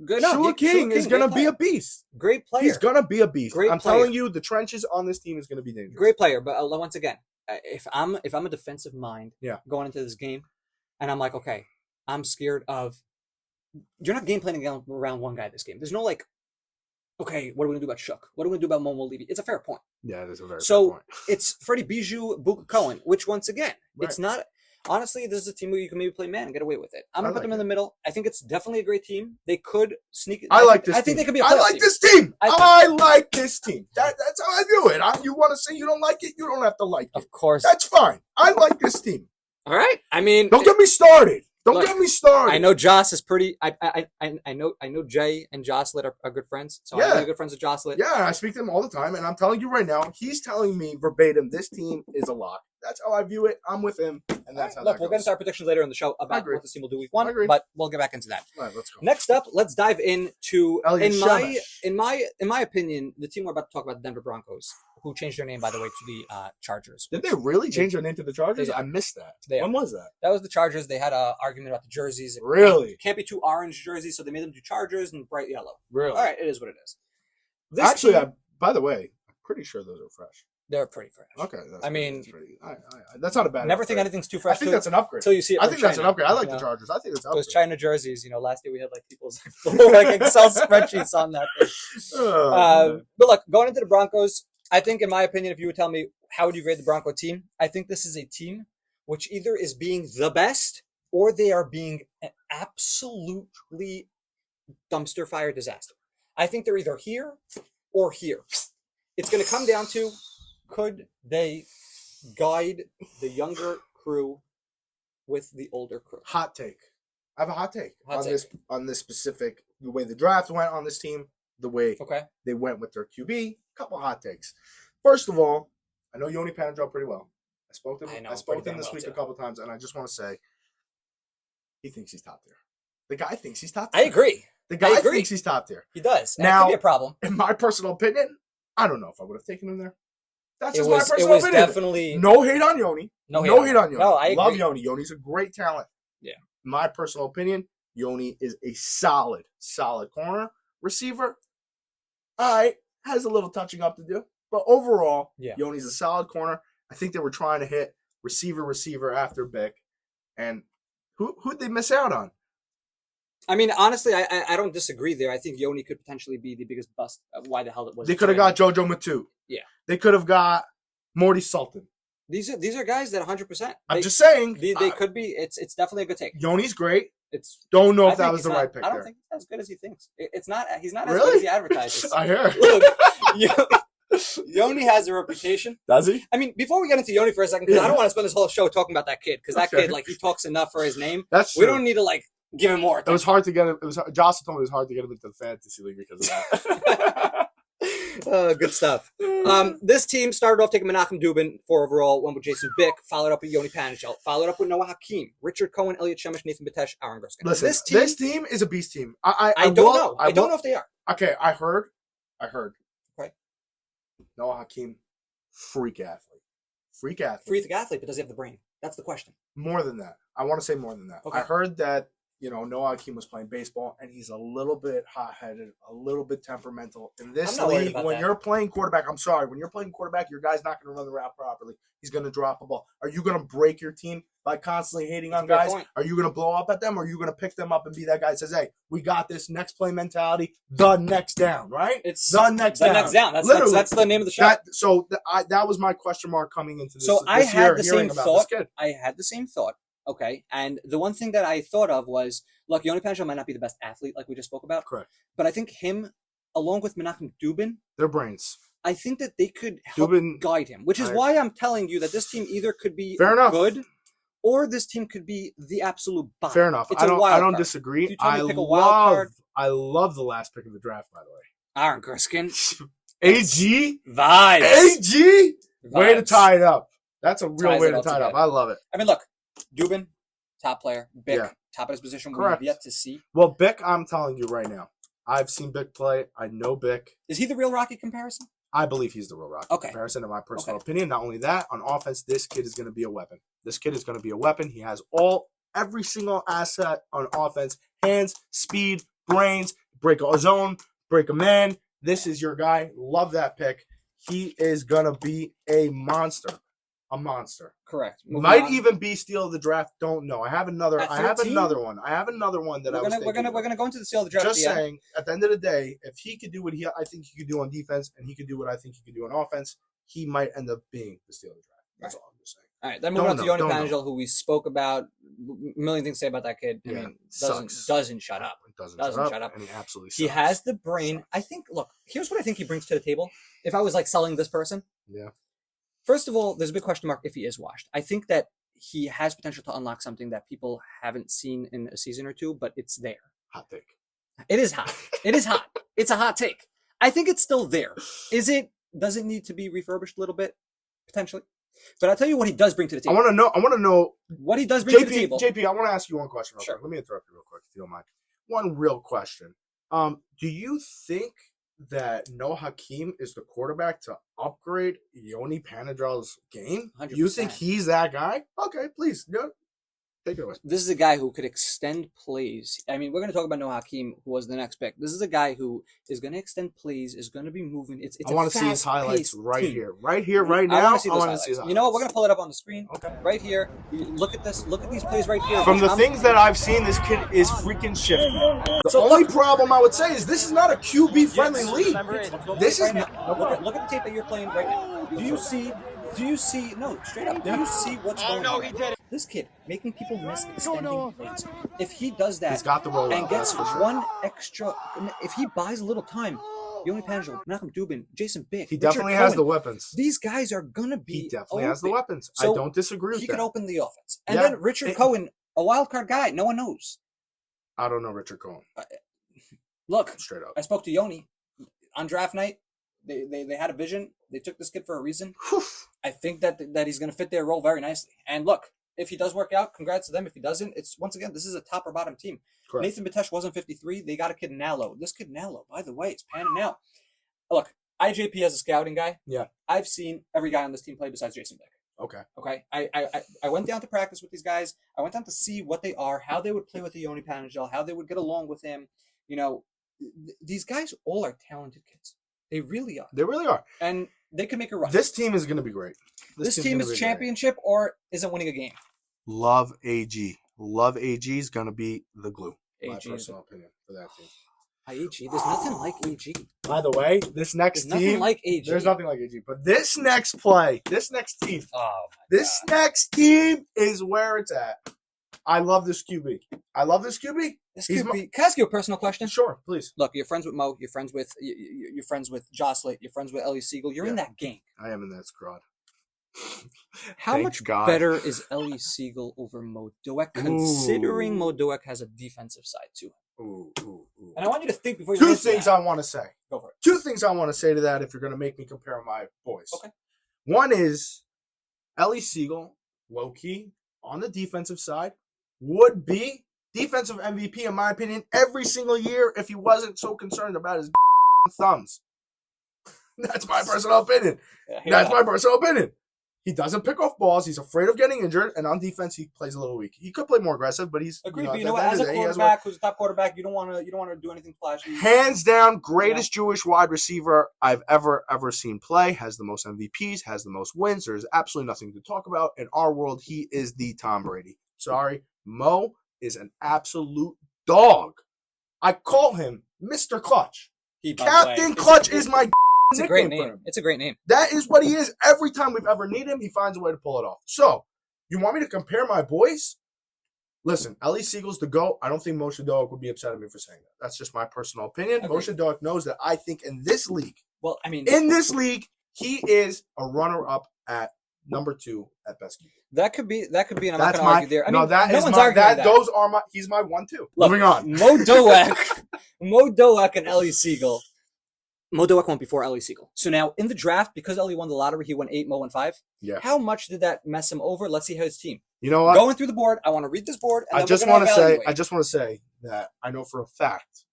Shua King is going to be a beast. Great player. He's going to be a beast. I'm telling you, the trenches on this team is going to be dangerous. Great player, but once again, if I'm a defensive mind going into this game, and I'm like, okay, I'm scared of. You're not game planning around one guy this game. There's no okay, what are we going to do about Shook? What are we going to do about Momo Levy? It's a fair point. Yeah, it is a very fair point. So it's Freddie Bijou, Buka Cohen, which once again, it's not. Honestly, this is a team where you can maybe play man and get away with it. I'm going to put them in the middle. I think it's definitely a great team. They could sneak. I like this team. I think they could be a playoff team. I like this team. That's how I view it. You want to say you don't like it? You don't have to like it. Of course. That's fine. I like this team. All right. I mean. Don't get me started. Get me started. I know Joss is pretty. I know Jay and Jocelyn are good friends. So I'm really good friends with Jocelyn. Yeah, I speak to him all the time, and I'm telling you right now, he's telling me verbatim, this team is a lock. That's how I view it. I'm with him, and that's how. Look, we'll get into our predictions later in the show about what this team will do week 1. But we'll get back into that. All right, let's go. Next up, let's dive into Elliot in my opinion, the team we're about to talk about, the Denver Broncos, who changed their name, by the way, to the Chargers. Did they really change their name to the Chargers? I missed that. When was that? That was the Chargers. They had an argument about the jerseys. Really? Can't be 2 orange jerseys, so they made them 2 Chargers and bright yellow. Really? All right, it is what it is. Actually, by the way, I'm pretty sure those are fresh. They're pretty fresh. Okay, that's not a bad. Never think anything's too fresh. I think that's an upgrade until you see it. I think that's an upgrade. I like the Chargers. I think that's those China jerseys. Last year we had people's Excel spreadsheets on that thing. But look, going into the Broncos, I think, in my opinion, if you would tell me how would you grade the Bronco team, I think this is a team which either is being the best or they are being an absolutely dumpster fire disaster. I think they're either here or here. It's going to come down to, could they guide the younger crew with the older crew? Hot take. I have a hot take on this specific, the way the draft went on this team, the way they went with their QB. Couple hot takes. First of all, I know Yoni Panadol pretty well. I spoke to him this week a couple times, and I just want to say, he thinks he's top tier. The guy thinks he's top tier. I agree. The guy thinks he's top tier. He does. Now, it could be a problem. In my personal opinion, I don't know if I would have taken him there. That's just my personal opinion. Definitely no hate on Yoni. No hate on Yoni. No, I agree. Love Yoni. Yoni's a great talent. Yeah. In my personal opinion, Yoni is a solid corner receiver. All right, has a little touching up to do, but overall, Yoni's a solid corner. I think they were trying to hit receiver after Bick, and who'd they miss out on? I mean, honestly, I don't disagree there. I think Yoni could potentially be the biggest bust. Why the hell it was? They could have got JoJo Matute. Yeah. They could have got Morty Sultan. These are guys that 100%. I'm just saying. They could be. It's definitely a good take. Yoni's great. Don't know if that was the right pick. I don't think it's as good as he thinks. It's not. He's not as good as he advertises. I hear. Look, Yoni has a reputation. Does he? I mean, before we get into Yoni for a second, because I don't want to spend this whole show talking about that kid, because that kid, he talks enough for his name. That's true. We don't need to give him more. It was hard to get him. Jocelyn told me it was hard to get him into the fantasy league because of that. Good stuff. This team started off taking Menachem Dubin 4 overall, went with Jason Bick, followed up with Yoni Panajel, followed up with Noah Hakeem, Richard Cohen, Elliot Shemesh, Nathan Batesh, Aaron Griskin. Listen, this team is a beast team. I don't know. I don't know if they are. Okay, I heard. Right. Noah Hakeem, freak athlete, but does he have the brain? That's the question. More than that. I want to say more than that. Okay. I heard that, Noah Hakeem was playing baseball, and he's a little bit hot-headed, a little bit temperamental. In this league, when you're playing quarterback, when you're playing quarterback, your guy's not going to run the route properly. He's going to drop a ball. Are you going to break your team by constantly hating on guys? Are you going to blow up at them, or are you going to pick them up and be that guy that says, hey, we got this, next play mentality, the next down, right? It's the next down. That's the name of the show. That was my question mark coming into this. So I had the same thought. I had the same thought. Okay, and the one thing that I thought of was, look, Yoni Panajel might not be the best athlete like we just spoke about. Correct. But I think him, along with Menachem Dubin, their brains. I think that they could help guide him, which is why I'm telling you that this team either could be good or this team could be the absolute bomb. Fair enough. I don't disagree. I love the last pick of the draft, by the way. Aaron Griskin. AG? Vibes. AG? Way to tie it up. That's a real way to tie it up. I love it. I mean, look, Dubin, top player. Bick, top of his position. Correct. We have yet to see. Well, Bick, I'm telling you right now. I've seen Bick play. I know Bick. Is he the real Rocky comparison? I believe he's the real Rocky comparison, in my personal opinion. Not only that, on offense, this kid is going to be a weapon. He has every single asset on offense. Hands, speed, brains, break a zone, break a man. This is your guy. Love that pick. He is going to be a monster. Correct. Might even be steal of the draft. Don't know. I have another one. I have another one that we're gonna go into the steal of the draft. Just saying. At the end of the day, if he could do what I think he could do on defense, and he could do what I think he could do on offense, he might end up being the steal of the draft. That's all I'm just saying. All right, then moving on to Yoni Panajel, who we spoke about. A million things to say about that kid. I mean, doesn't shut up. Doesn't shut up. And he absolutely sucks. He has the brain. I think. Look, here's what I think he brings to the table. If I was selling this person, first of all, there's a big question mark if he is washed. I think that he has potential to unlock something that people haven't seen in a season or two, but it's there. Hot take. It is hot. It's a hot take. I think it's still there. Does it need to be refurbished a little bit? Potentially. But I'll tell you what he does bring to the table. I want to know what he does bring to the table. JP, I want to ask you one question real quick. Let me interrupt you real quick, if you don't mind. One real question. Do you think that Noah Hakeem is the quarterback to upgrade Yoni Panajel's game? 100%. You think he's that guy? Okay, please. Take it away. This is a guy who could extend plays. I mean, we're going to talk about Noah Hakeem, who was the next pick. This is a guy who is going to extend plays, is going to be moving. It's I want to see his highlights right here. Right here, right now. I want to see those highlights. You know what? We're going to pull it up on the screen. Okay. Right here. Look at this. Look at these plays right here. From the things that I've seen, this kid is freaking shifty. The only problem I would say is this is not a QB-friendly league. This is not. Look at the tape that you're playing right now. Do you see? No, straight up. Do you see what's going on? he did it. This kid making people miss extending plays. If he does that He's got the rollout, and gets that's for sure. one extra, if he buys a little time, Yoni Pangel, Malcolm Dubin, Jason Bick, He Richard definitely has Cohen, the weapons. These guys are gonna be. He definitely has the weapons. So I don't disagree with he that. could open the offense, and Yeah. then Richard Cohen, a wild card guy, no one knows. I don't know Richard Cohen. Look, Straight up. I spoke to Yoni on draft night. They had a vision. They took this kid for a reason. Whew. I think that he's going to fit their role very nicely. And look, if he does work out, congrats to them. If he doesn't, it's once again, this is a top or bottom team. Correct. Nathan Batesh wasn't 53. They got a kid Nalo. This kid Nalo, by the way, is panning out. Look, IJP as a scouting guy. Yeah. I've seen every guy on this team play besides Jason Bick. Okay. I went down to practice with these guys. I went down to see what they are, how they would play with the Yoni Panagel, how they would get along with him. You know, these guys all are talented kids. They really are. They really are. And they can make a run. This team is going to be great. This team is championship or isn't winning a game. Love AG. Love AG is going to be the glue. My AG personal opinion for that team. AG. There's nothing like AG. By the way, this next There's team. nothing like AG. There's nothing like AG. But this next play, this next team, Oh, this next team is where it's at. I love this QB. This He's could be. Can I ask you a personal question? Sure, please. Look, you're friends with Mo. You're friends with Jocelyn. You're friends with Ellie Siegel. You're in that gang. I am in that squad. How Thank much God. better is Ellie Siegel over Mo Doak, considering Mo Doak has a defensive side to him? Ooh. And I want you to think before you Two answer things that. I want to say. Go for it. Two things I want to say to that if you're going to make me compare my boys. Okay. One is Ellie Siegel, low-key, on the defensive side, would be defensive MVP, in my opinion, every single year if he wasn't so concerned about his thumbs. That's my personal opinion. That's my personal opinion. He doesn't pick off balls. He's afraid of getting injured, and on defense, he plays a little weak. He could play more aggressive, but he's Agreed. at But you the know what? end As of a the day, he has quarterback who's a top quarterback, you don't want to do anything flashy. hands down, greatest Jewish wide receiver I've ever seen play. Has the most MVPs, has the most wins. There's absolutely nothing to talk about. In our world, he is the Tom Brady. Sorry, Mo is an absolute dog. I call him Mr. Clutch. Captain Clutch is my It's a great nickname for name. him. It's a great name. That is what he is. Every time we've ever needed him, he finds a way to pull it off. So, you want me to compare my boys? Listen, Ellie Siegel's the GOAT. I don't think Moshe Doak would be upset at me for saying that. That's just my personal opinion. Agreed. Moshe Doak knows that I think in this league, Well, I mean, he is a runner-up at number 2 at best. that could be, and I'm not That's going to my argue there. I mean, no. That no is one's my arguing that. Those are my. He's my 1-2. Look, Moving on. Mo Doak, and Ellie Siegel. Mo Doak went before Ellie Siegel. So now in the draft, because Ellie won the lottery, he won 8, Mo won 5. Yeah. How much did that mess him over? Let's see how his team. You know what? Going through the board, I want to read this board. And I then just we're gonna want to say. evaluate. I just want to say that I know for a fact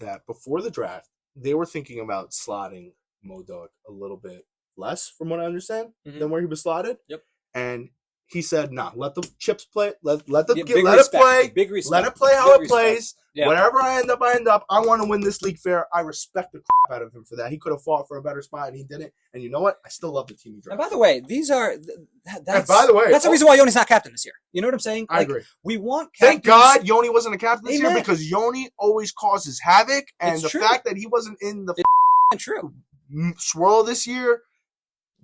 that before the draft, they were thinking about slotting Mo Doak a little bit less, from what I understand, than where he was slotted. Yep. And he said, "Nah, let the chips play. Let it respect. play. Big respect. Let it play how Big it respect. plays. Yeah. Whatever I end up. I want to win this league fair. I respect the crap out of him for that. He could have fought for a better spot, and he didn't. And you know what? I still love the team he And drafted. by the way, these are. That's, by the way, that's the reason why Yoni's not captain this year. You know what I'm saying? I agree. We want Thank captains. God Yoni wasn't a captain this year, Amen. because Yoni always causes havoc, and It's the true. fact that he wasn't in the True. swirl this year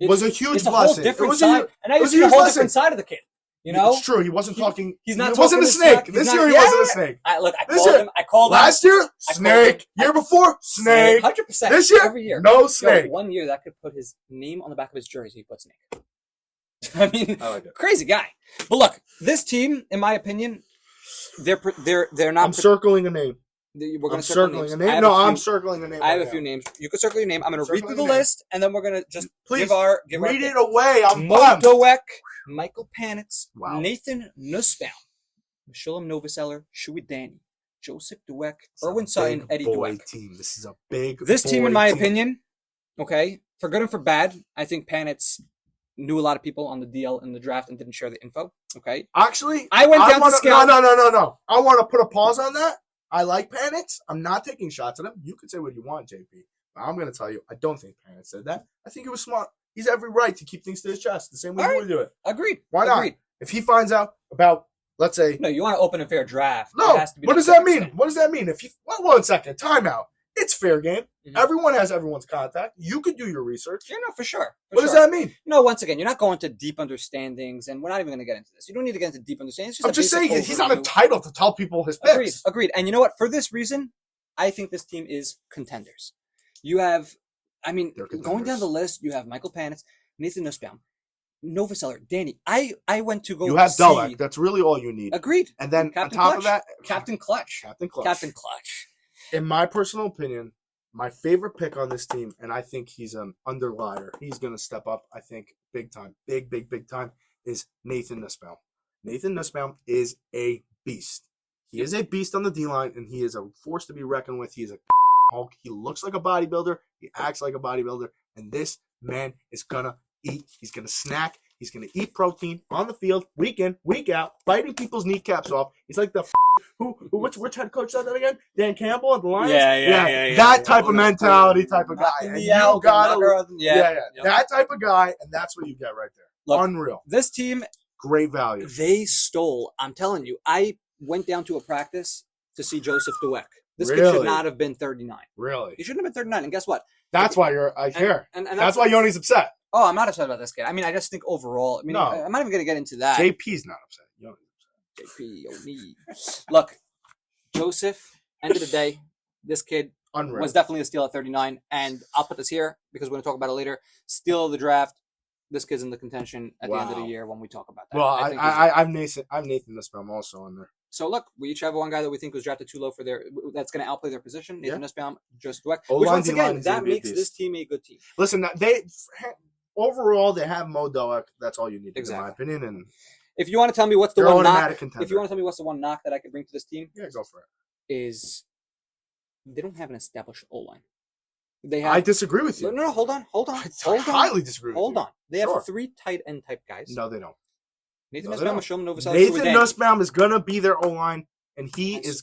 was a huge It's a blessing. whole different It was side. And now it you was a see a huge whole blessing. different side of the kid. You know? It's true. He wasn't talking. He's not. He wasn't a talking snake. He's This not- year he yeah, wasn't a yeah. snake. I This called year- him. I called him. Last year, I called snake. him. Year before, snake. 100%. This year, every year. no snake. One year that could put his name on the back of his jersey. He put snake. I mean, I like it. crazy guy. But look, this team, in my opinion, they're not. I'm circling a name. We're going I'm to circle circling names. a I name. have No, a few- I'm circling a name. I have right a few now. names. You can circle your name. I'm going to read through the Circling a name. list, and then we're going to just Please give our read pick. it away. I'm Mo pumped. Doak, Michael Panitz, Wow. Nathan Nussbaum, Meshulam Novoseller, Shuey Danny, Joseph Dweck, It's a Erwin Sutton, big Eddie boy Dweck. team. This is a big. This team, in boy my team. opinion, okay, for good and for bad, I think Panitz knew a lot of people on the DL in the draft and didn't share the info. Okay. Actually, I went down to scout. No. I want to put a pause on that. I like Panix. I'm not taking shots at him. You can say what you want, JP. But I'm going to tell you, I don't think Panix said that. I think it was smart. He's every right to keep things to his chest, the same way you would do it. Agreed. Why not? Agreed. If he finds out about, let's say... No, you want to open a fair draft. No, what does that mean? What does that mean? If you... Well, 1 second. Timeout. It's fair game. Mm-hmm. Everyone has everyone's contact. You could do your research. Yeah, no, for sure. What does that mean? No, once again, you're not going to deep understandings, and we're not even going to get into this. You don't need to get into deep understandings. I'm just saying he's not entitled to tell people his picks. Agreed. And you know what? For this reason, I think this team is contenders. You have, I mean, going down the list, you have Michael Panitz, Nathan Nussbaum, Novoselic, Danny. I went to go. You have Dulek. That's really all you need. Agreed. And then Captain on top Clutch. of that, Captain Clutch. Captain Clutch. In my personal opinion, my favorite pick on this team, and I think he's an underlier. He's going to step up, I think, big time. Big time, is Nathan Nussbaum. Nathan Nussbaum is a beast. He is a beast on the D-line, and he is a force to be reckoned with. He is a Hulk. He looks like a bodybuilder. He acts like a bodybuilder. And this man is going to eat. He's going to snack. He's going to eat protein on the field, week in, week out, biting people's kneecaps off. He's like the which head coach said that again? Dan Campbell at the Lions? Yeah. That type of mentality, type of guy. That type of guy, and that's what you get right there. Look, unreal. This team, great value. They stole. I'm telling you, I went down to a practice to see Joseph Dweck. This kid should not have been 39. Really? He shouldn't have been 39. And guess what? That's why you're here. And that's why Yoni's upset. Oh, I'm not upset about this kid. I mean, I just think overall. I mean, no. I'm not even going to get into that. JP's not upset. Yoni's upset. JP, Yoni. Look, Joseph. End of the day, this kid was definitely a steal at 39. And I'll put this here because we're going to talk about it later. Steal of the draft. This kid's in the contention at the end of the year when we talk about that. Well, I'm Nathan Nussbaum also in there. So look, we each have one guy that we think was drafted too low for that's going to outplay their position. Nathan Nussbaum, just Dweck. Which once again, that makes this team a good team. Listen, overall they have Mo Dulek. That's all you need, in my opinion. And if you want to tell me what's the one knock, if you want to tell me what's the one knock that I could bring to this team, go for it. Is they don't have an established O-line. I disagree with you. No, hold on. I highly disagree with you. Hold on. They have 3 tight end type guys. No, they don't. Nathan Nussbaum, Mishom Novoselic. Nathan Nussbaum is gonna be their O-line, and he could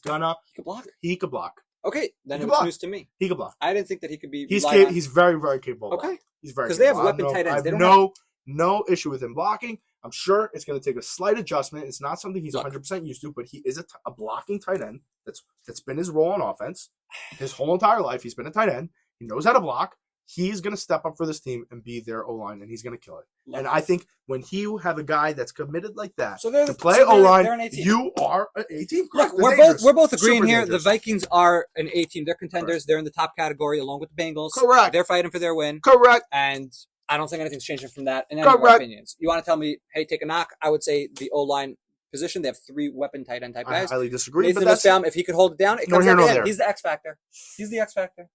block. He could block. Okay, then it was news to me. He could block. I didn't think that he could be. He's very, very capable. Okay, he's very. Because they have weapon tight ends. I have no issue with him blocking. I'm sure it's going to take a slight adjustment. It's not something he's 100% used to, but he is a blocking tight end. That's been his role on offense his whole entire life. He's been a tight end. He knows how to block. He's going to step up for this team and be their O-line, and he's going to kill it. And I think when you have a guy that's committed like that to play O-line, you are an A-team. Look, we're both agreeing here. The Vikings are an A-team. They're contenders. Correct. They're in the top category along with the Bengals. Correct. They're fighting for their win. Correct. And I don't think anything's changing from that in any of our opinions. You want to tell me, hey, take a knock? I would say the O-line position. They have 3 weapon tight end type guys. I highly disagree. Nathan Nussbaum, if he could hold it down, it comes down to him. He's the X factor. He's the X factor.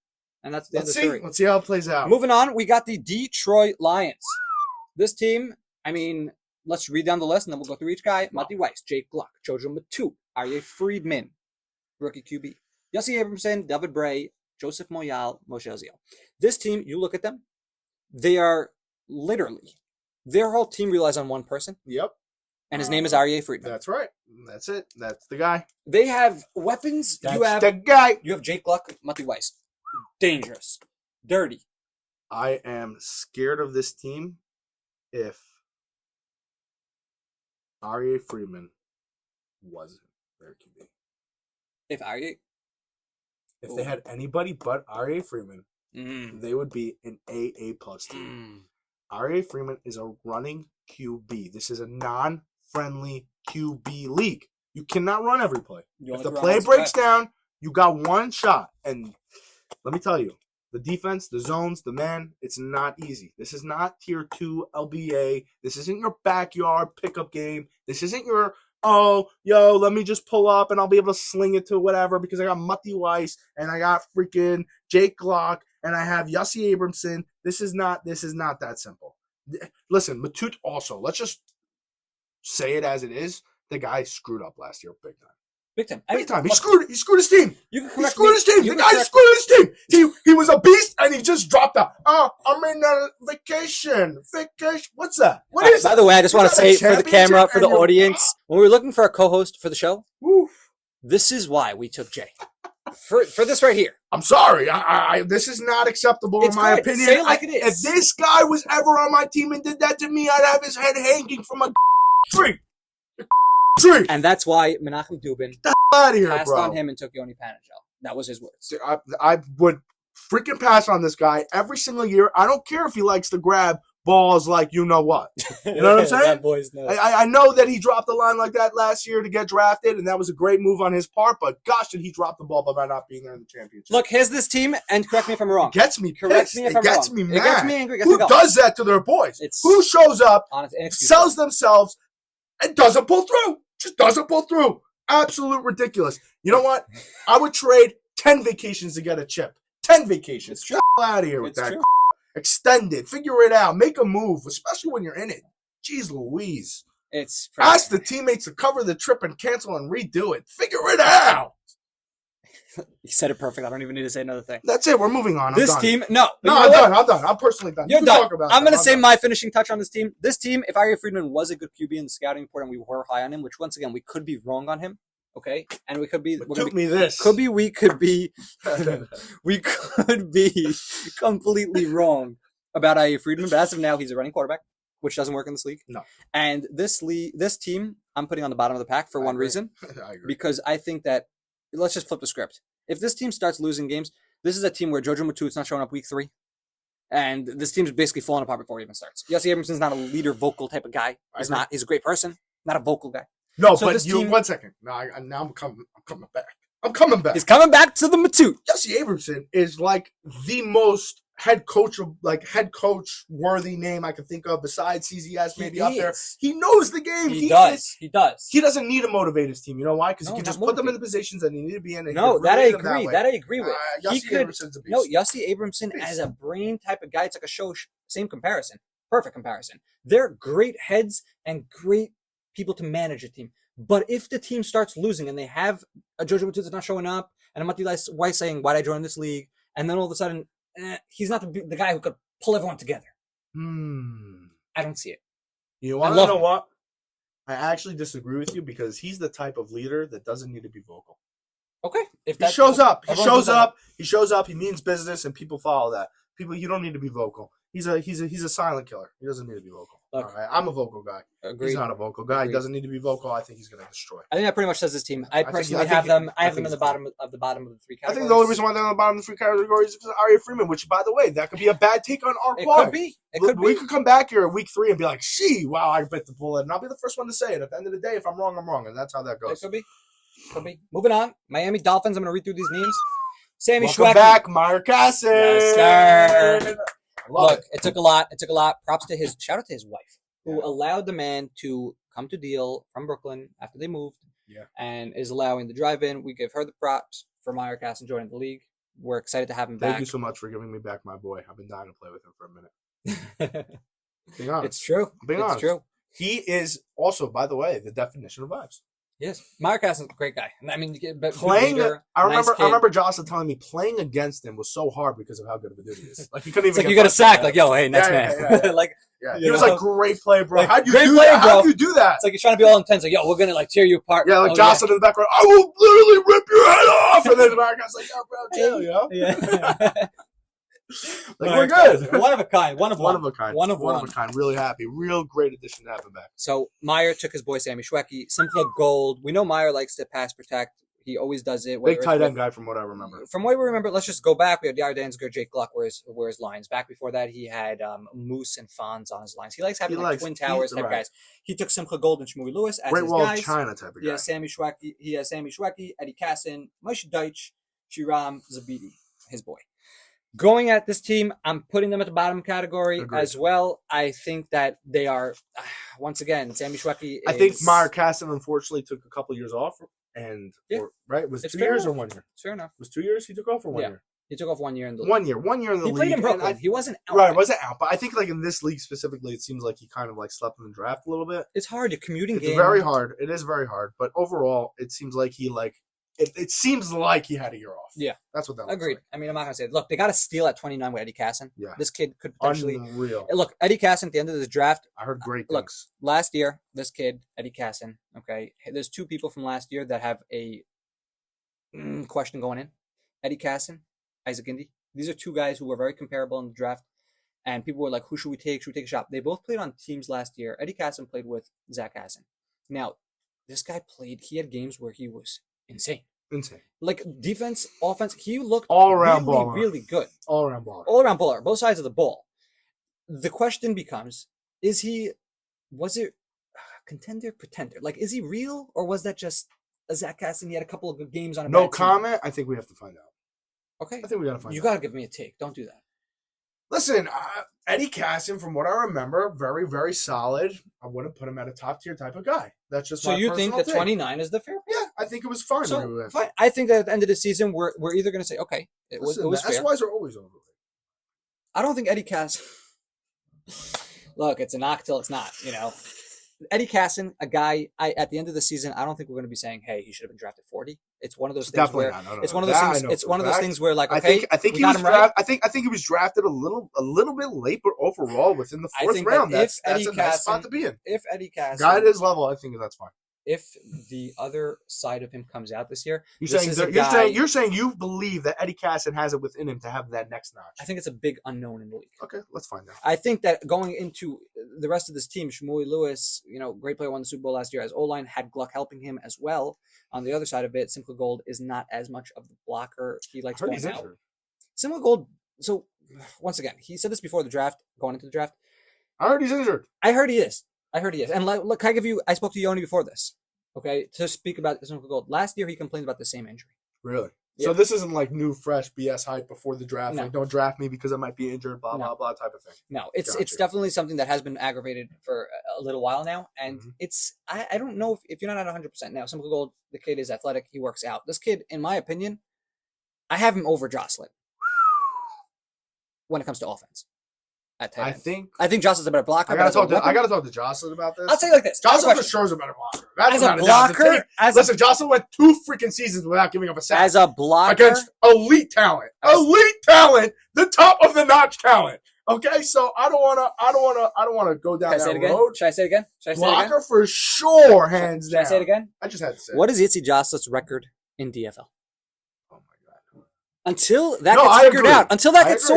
And that's the end of the story. Let's see how it plays out. Moving on, we got the Detroit Lions. This team, I mean, let's read down the list and then we'll go through each guy. Monty Weiss, Jake Gluck, Jojo Matu, Aryeh Friedman, rookie QB, Yossi Abramson, David Bray, Joseph Moyal, Moshe Oziel. This team, you look at them, they are literally, their whole team relies on one person. Yep. And his name is Aryeh Friedman. That's right. That's it. That's the guy. They have weapons. That's the guy. You have Jake Gluck, Monty Weiss. Dangerous. Dirty. I am scared of this team if Aryeh Friedman wasn't their QB. If they had anybody but Aryeh Friedman, they would be an AA plus team. Aryeh Friedman is a running QB. This is a non-friendly QB league. You cannot run every play. If the play breaks down, you got one shot. And let me tell you, the defense, the zones, the man, it's not easy. This is not tier 2 LBA. This isn't your backyard pickup game. This isn't your, let me just pull up and I'll be able to sling it to whatever because I got Monty Weiss and I got freaking Jake Gluck and I have Yossi Abramson. This is not that simple. Listen, Matute also, let's just say it as it is. The guy screwed up last year big time. Big time. Big time. He screwed his team. You can He correct screwed me. his team. You The can guy correct- screwed his team. He was a beast, and he just dropped out. Oh, I'm in a vacation. What's that? What is By that? the way, I just want to Is say that a for the camera, championship for the and you're- audience, when we were looking for a co-host for the show, Woo. this is why we took Jay. For this right here. I'm sorry. This is not acceptable It's in my good. opinion. Say it like it is. If this guy was ever on my team and did that to me, I'd have his head hanging from a tree. And that's why Menachem Dubin Out of here, passed bro. on him and took Yoni Panagel. That was his words. I would freaking pass on this guy every single year. I don't care if he likes to grab balls like you know what. You know what I'm saying? That boy's nuts. I know that he dropped the line like that last year to get drafted, and that was a great move on his part, but gosh, did he drop the ball by not being there in the championship. Look, here's this team, and correct me if I'm wrong. It gets me Correct pissed. me if It I'm gets wrong. me It mad. gets me angry. It gets me Who going. does that to their boys? It's Who shows up, honest, inexcusable. sells themselves, and doesn't pull through? Just doesn't pull through. Absolute ridiculous. You know what? I would trade 10 vacations to get a chip. 10 vacations. It's true. Get out of here with It's that. true. Extend it. Figure it out. Make a move, especially when you're in it. Jeez Louise. It's Ask the teammates to cover the trip and cancel and redo it. Figure it out. You said it perfect. I don't even need to say another thing. That's it. We're moving on. I'm This done. team, no. No, You know I'm what? done. I'm done. I'm personally done. You're You can done. talk about I'm that. going to say done. my finishing touch on this team. This team, if Ari Friedman was a good QB in the scouting report and we were high on him, which once again, we could be wrong on him, okay? And we could be, But we're gonna took me this. we could be completely wrong about Ari Friedman, but as of now, he's a running quarterback, which doesn't work in this league. No. And this team, I'm putting on the bottom of the pack for I one agree. reason, I agree. because I think that, let's just flip the script. If this team starts losing games, this is a team where Jojo Matut's not showing up week 3. And this team's basically falling apart before it even starts. Yossi Abramson's not a leader, vocal type of guy. He's not. He's a great person, not a vocal guy. No, So but this you. team- 1 second. No, now I'm coming back. I'm coming back. He's coming back to the Matute. Jesse Abramson is like the most head coach worthy name I can think of besides CZS maybe up there. is. He knows the game. He does. He does. He doesn't need to motivate his team. You know why? Because No, he can not just put them in motivate. the positions that they need to be in. And No, he can that I relate them agree. way. That I agree with. He Yossi could. Abramson's a beast. No, Yossi Abramson as a brain type of guy. It's like a show. Same comparison. Perfect comparison. They're great heads and great people to manage a team. But if the team starts losing and they have a Jojo Matute that's not showing up, and a Mati Weiss saying, "Why'd I join this league?" and then all of a sudden, he's not the guy who could pull everyone together. I don't see it. You I want to love know him. what? I actually disagree with you because he's the type of leader that doesn't need to be vocal. Okay. If He shows up. He everyone shows does that. up. He shows up. He means business, and people follow that. People, you don't need to be vocal. He's a silent killer. He doesn't need to be vocal. Look, All right? I'm a vocal guy. Agreed. He's not a vocal guy. Agreed. He doesn't need to be vocal. I think he's going to destroy. I think that pretty much says this team. I think- personally I think have he- them. I I have think them in the he's bottom of the three I categories. think the only reason why they're on the bottom of the 3 categories is because of Ari Freeman, which, by the way, that could be a bad take on our It part. could be. It could We be. could come back here at week 3 and be like, wow, I bit the bullet. And I'll be the first one to say it. At the end of the day, if I'm wrong, I'm wrong. And that's how that It goes. could be. Could be. Moving on. Miami Dolphins. I'm going to read through these names. Sammy Welcome Schweck. back, Meyer Cassin. Yes, sir. I love Look, it. it took a lot. It took a lot. Props to shout out to his wife, who Yeah. allowed the man to come to deal from Brooklyn after they moved. Yeah. And is allowing the drive-in. We give her the props for Meyer Cassin joining the league. We're excited to have him Thank back. you so much for giving me back my boy. I've been dying to play with him for a minute. Being honest. It's true. Being It's honest. true. He is also, by the way, the definition of vibes. Yes. Meyer Cassin's a great guy. I mean, good Playing, leader, I nice remember, kid. I remember Jocelyn telling me playing against him was so hard because of how good of a dude he is. Like he couldn't even. It's like get you got a touched. sack. Like, yo, hey, next Yeah, man. yeah, yeah. Like, Yeah, you he was know? like, "Great play, bro. Like, How'd you great do play, that? bro. How'd you do that?" it's like you're trying to be all intense. Like, yo, we're gonna like tear you apart. Yeah, like Oh, Jocelyn in the background. I will literally rip your head off, and then the back guy's like, "Yo, bro, chill, yo." Yeah. Like we're good. One of a kind. One of One of a kind. One of one one. of a kind. Really happy. Real great addition to have him back. So Meyer took his boy Sammy Schwecky. Simcha Gold. We know Meyer likes to pass protect. He always does it. whether Big it's tight with- end guy from what I remember. From what we remember, let's just go back. We had Yair Danziger, Jake Gluck were his lines. Back before that, he had Moose and Fonz on his lines. He likes having Twin Towers type right. guys. He took Simcha Gold and Shmui Lewis as Great his Wall of guys. China type of He guy. has Sammy Schwecky, Eddie Cassin, Moshe Deitch, Shiram Zabidi, his boy. Going at this team, I'm putting them at the bottom category Agreed. as well. I think that they are, once again, Sammy Schwecky. I think Meyer Cassin unfortunately took a couple years off, and Yeah. right, was it It's 2 fair years or enough. 1 year? It's fair enough. It was 2 years. He took off for 1 Yeah. year. He took off 1 year in the league. 1 year. 1 year in the He league. played in Brooklyn. He wasn't out. Right, wasn't out. But I think like in this league specifically, it seems like he kind of like slept in the draft a little bit. It's hard. You're commuting It's very hard. It is very hard. But overall, it seems like he like it seems like he had a year off. Yeah. That's what that looks Agreed. like. I mean, I'm not going to say it. Look, they got a steal at 29 with Eddie Casson. Yeah. This kid could potentially. Unreal. Look, Eddie Casson at the end of this draft. I heard great things. Look, last year, this kid, Eddie Casson, okay, there's 2 people from last year that have a question going in. Eddie Casson, Isaac Indy. These are 2 guys who were very comparable in the draft. And people were like, who should we take? Should we take a shot? They both played on teams last year. Eddie Casson played with Zach Casson. Now, this guy played, he had games where he was insane. Like defense, offense, he looked all around really, baller. really good. All around baller. All around baller, both sides of the ball. The question becomes, was it contender, pretender? Like, is he real, or was that just a Zach Casson? He had a couple of good games on a No bad comment. I think we have to find out. Okay. I think we got to find out. You got to give me a take. Don't do that. Listen, Eddie Casson, from what I remember, very, very solid. I wouldn't put him at a top tier type of guy. That's just so you think that 29 is the fair? Yeah, I think it was fine. So fine. I think that at the end of the season, we're either going to say, okay, it was the fair. SYs are always overrated. I don't think Eddie Casson. Look, it's a knock till it's not. Eddie Casson, a guy. At the end of the season, I don't think we're going to be saying, "Hey, he should have been drafted 40." It's one of those things Definitely where not. No, it's one of those things. It's one of those things where, like, okay, I think he was drafted. I think he was drafted a little bit late, but overall within the 4th round, that's a nice spot to be in. If Eddie Casson, guy at his level, I think that's fine. If the other side of him comes out this year, you're saying you believe that Eddie Casson has it within him to have that next notch. I think it's a big unknown in the league. Okay, let's find out. I think that going into the rest of this team, Shmuley Lewis, great player, won the Super Bowl last year as O-line, had Gluck helping him as well. On the other side of it, Simple Gold is not as much of the blocker. He likes going out. Simple Gold. So once again, he said this before the draft, going into the draft. I heard he's injured. I heard he is. And look, can I give you? I spoke to Yoni before this. Okay, to speak about Simple Gold. Last year, he complained about the same injury. Really? Yeah. So this isn't like new, fresh BS hype before the draft. No. Like, don't draft me because I might be injured, blah, blah, blah type of thing. No, it's definitely something that has been aggravated for a little while now. And it's, I don't know if you're not at 100% now. Simple Gold, the kid is athletic. He works out. This kid, in my opinion, I have him over Jocelyn when it comes to offense. I think Jocelyn's a better blocker. I gotta talk to Jocelyn about this. I'll tell you like this. Jocelyn for sure is a better blocker. That's as a blocker, listen, Jocelyn went 2 freaking seasons without giving up a sack. As a blocker against elite talent, the top of the notch talent. Okay, so I don't wanna go down that road. Should I say it again? Blocker for sure, hands down. Should I say it again? I just had to say. What is Itzy Jocelyn's record in DFL? Oh my god! Until that gets figured out, until that gets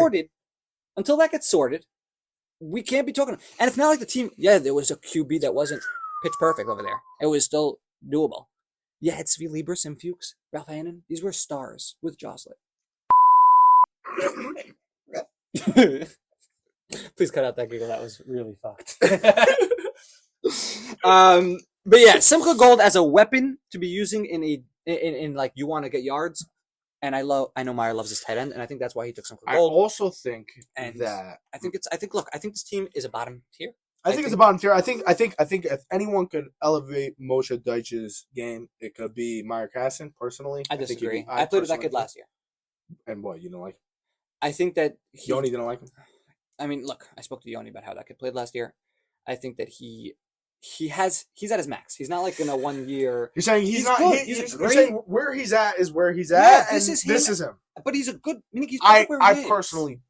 sorted, we can't be talking. And it's not like the team. Yeah, there was a QB that wasn't pitch perfect over there. It was still doable. Yeah, it's V. Lieber, Sim Fuchs, Ralph Hannon. These were stars with Jocelyn. Please cut out that giggle. That was really fucked. But yeah, Simcha Gold as a weapon to be using in like you want to get yards. And I know Meyer loves his tight end, and I think that's why he took Simcha Gold. I also think I think this team is a bottom tier. I think it's a bottom tier. I think if anyone could elevate Moshe Deitch's game, it could be Meyer Casson. Personally, I disagree. I played with that kid last year. And what, you don't like him? I think that Yoni didn't like him. I mean, look, I spoke to Yoni about how that kid played last year. I think that he's at his max. He's not like in a 1 year. You're saying he's not. Good. You're saying where he's at is where he's at. This is him. But he's a good. I personally.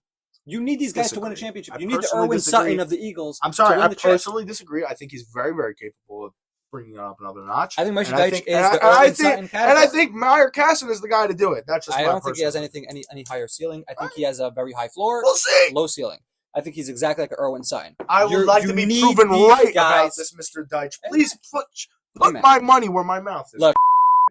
You need these guys to win a championship. You need the Irwin Sutton of the Eagles. I'm sorry. I personally disagree. I think he's very, very capable of bringing it up another notch. I think Moshe Deitch is the Irwin Sutton category. And I think Meyer Casson is the guy to do it. That's just. I don't think he has any higher ceiling. I think he has a very high floor. We'll see. Low ceiling. I think he's exactly like Irwin Sutton. I would like to be proven right about this, Mr. Deitch. Please put my money where my mouth is. Look,